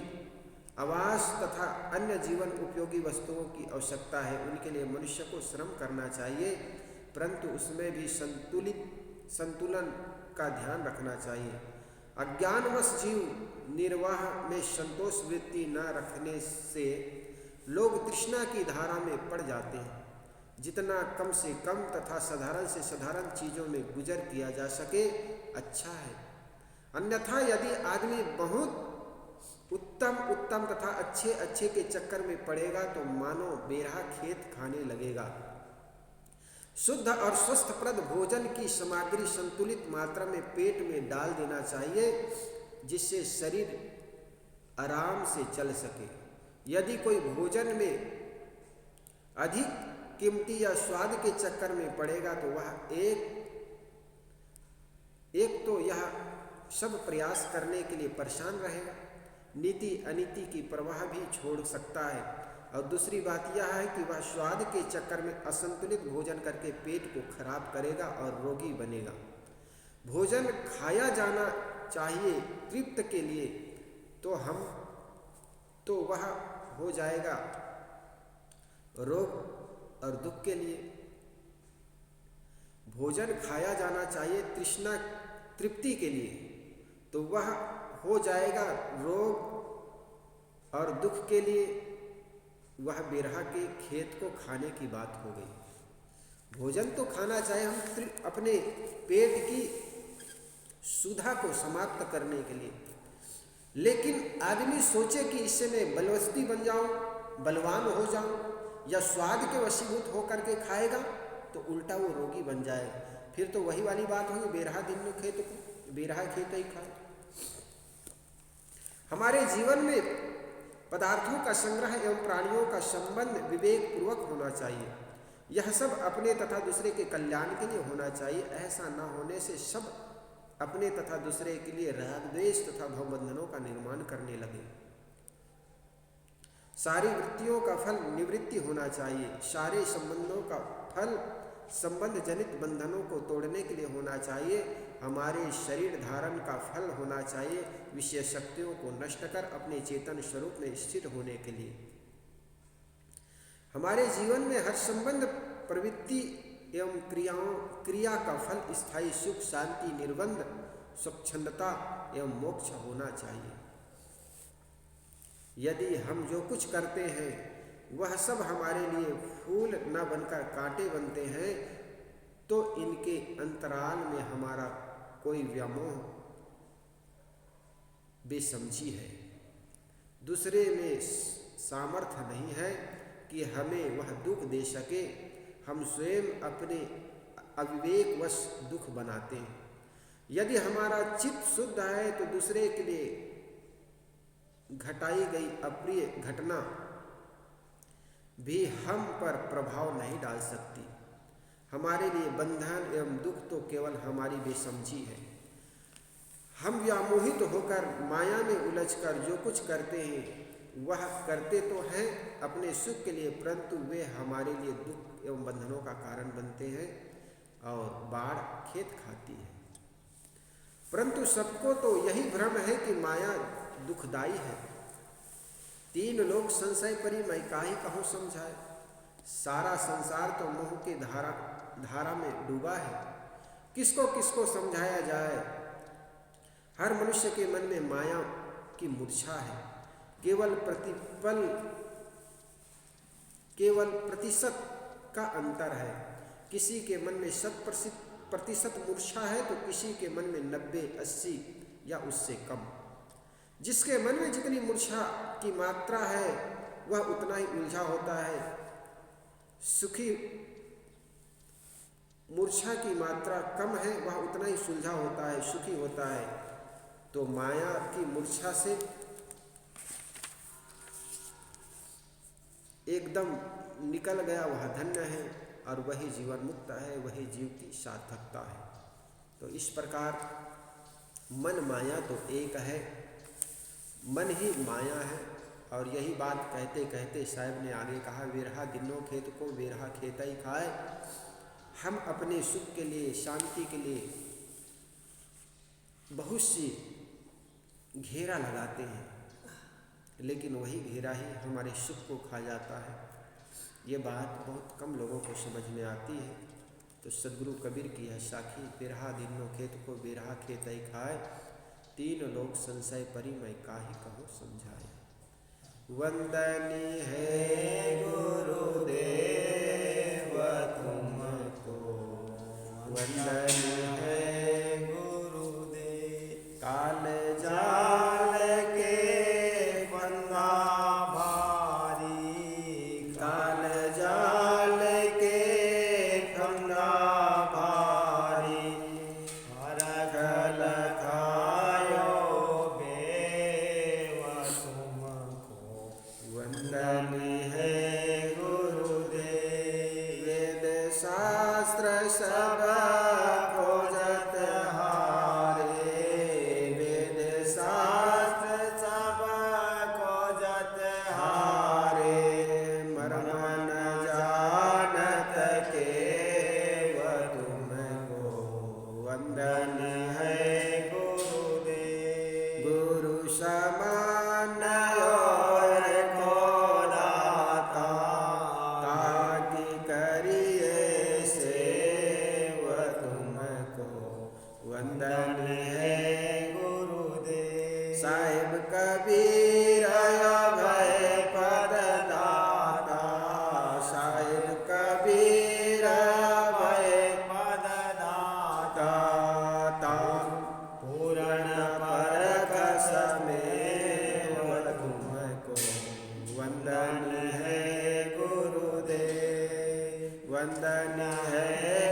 आवास तथा अन्य जीवन उपयोगी वस्तुओं की आवश्यकता है। उनके लिए मनुष्य को श्रम करना चाहिए, परंतु उसमें भी संतुलन का ध्यान रखना चाहिए। अज्ञानवश जीव निर्वाह में संतोष वृत्ति न रखने से लोग तृष्णा की धारा में पड़ जाते हैं। जितना कम से कम तथा साधारण से साधारण चीजों में गुजर किया जा सके अच्छा है। अन्यथा यदि आदमी बहुत उत्तम तथा अच्छे के चक्कर में पड़ेगा तो मानो बेरहा खेत खाने लगेगा। शुद्ध और स्वस्थप्रद भोजन की सामग्री संतुलित मात्रा में पेट में डाल देना चाहिए, जिससे शरीर आराम से चल सके। यदि कोई भोजन में अधिक कीमती या स्वाद के चक्कर में पड़ेगा तो वह एक तो यह सब प्रयास करने के लिए परेशान रहेगा, नीति अनीति की परवाह भी छोड़ सकता है, और दूसरी बात यह है कि वह स्वाद के चक्कर में असंतुलित भोजन करके पेट को खराब करेगा और रोगी बनेगा। भोजन खाया जाना चाहिए तृप्त के लिए, तो वह हो जाएगा रोग और दुख के लिए। भोजन खाया जाना चाहिए तृष्णा तृप्ति के लिए, तो वह हो जाएगा रोग और दुख के लिए। वह बेरहा के खेत को खाने की बात हो गई। भोजन तो खाना चाहिए हम अपने पेट की सुधा को समाप्त करने के लिए, लेकिन आदमी सोचे कि इससे मैं बलवस्ती बन जाऊं, बलवान हो जाऊं, या स्वाद के वशीभूत होकर के खाएगा तो उल्टा वो रोगी बन जाएगा। फिर तो वही वाली बात होगी, बेरहा दिन में खेत को बेरहा खेत ही खाए। हमारे जीवन में पदार्थों का संग्रह एवं प्राणियों का संबंध विवेक पूर्वक होना चाहिए। यह सब अपने तथा दूसरे के कल्याण के लिए होना चाहिए। ऐसा न होने से सब अपने तथा दूसरे के लिए राग द्वेष तथा भवबंधनों का निर्माण करने लगे। सारी वृत्तियों का फल निवृत्ति होना चाहिए। सारे संबंधों का फल संबंध जनित बंधनों को तोड़ने के लिए होना चाहिए। हमारे शरीर धारण का फल होना चाहिए विषय शक्तियों को नष्ट कर अपने चेतन स्वरूप में स्थिर होने के लिए। हमारे जीवन में हर संबंध प्रवृत्ति एवं क्रिया का फल स्थायी सुख शांति निर्बंध स्वच्छंदता एवं मोक्ष होना चाहिए। यदि हम जो कुछ करते हैं वह सब हमारे लिए फूल न बनकर कांटे बनते हैं, तो इनके अंतराल में हमारा कोई व्यामोह बेसमझी है। दूसरे में सामर्थ्य नहीं है कि हमें वह दुख दे सके। हम स्वयं अपने अविवेकवश दुख बनाते हैं। यदि हमारा चित्त शुद्ध है तो दूसरे के लिए घटाई गई अप्रिय घटना भी हम पर प्रभाव नहीं डाल सकती। हमारे लिए बंधन एवं दुख तो केवल हमारी बेसमझी है। हम व्यामोहित होकर माया में उलझकर जो कुछ करते हैं वह करते तो हैं अपने सुख के लिए, परंतु वे हमारे लिए दुख एवं बंधनों का कारण बनते हैं और बाढ़ खेत खाती है। परंतु सबको तो यही भ्रम है कि माया दुखदाई है। तीन लोग संशय परी मैं काहे कहूँ समझाए। सारा संसार तो मोह के धारा में डूबा है। किसको किसको समझाया जाए। हर मनुष्य के मन में माया की मूर्छा है। केवल प्रतिशत का अंतर है। किसी के मन में 100% मूर्छा है तो किसी के मन में 90, 80 या उससे कम। जिसके मन में जितनी मूर्छा की मात्रा है वह उतना ही उलझा होता है। सुखी मूर्छा की मात्रा कम है वह उतना ही सुलझा होता है, सुखी होता है। तो माया की मूर्छा से एकदम निकल गया वह धन्य है और वही जीवन मुक्त है, वही जीव की सार्थकता है। तो इस प्रकार मन माया तो एक है, मन ही माया है। और यही बात कहते कहते साहब ने आगे कहा, वेरहा दिनों खेत को वेरहा खेत ही खाए। हम अपने सुख के लिए, शांति के लिए बहुत सी घेरा लगाते हैं, लेकिन वही घेरा ही हमारे सुख को खा जाता है। ये बात बहुत कम लोगों को समझ में आती है। तो सदगुरु कबीर की है साखी, वेरहा दिनों खेत को वेरहा खेत ही खाए। तीन लोग संशय परी मैं काहे कहूँ समझाए। वंदनी है गुरुदेव तुमको, वंदनी है गुरुदेव। काल जाल के फंदा भारी, काल जाल के फंदा है गुरुदेव वंदन है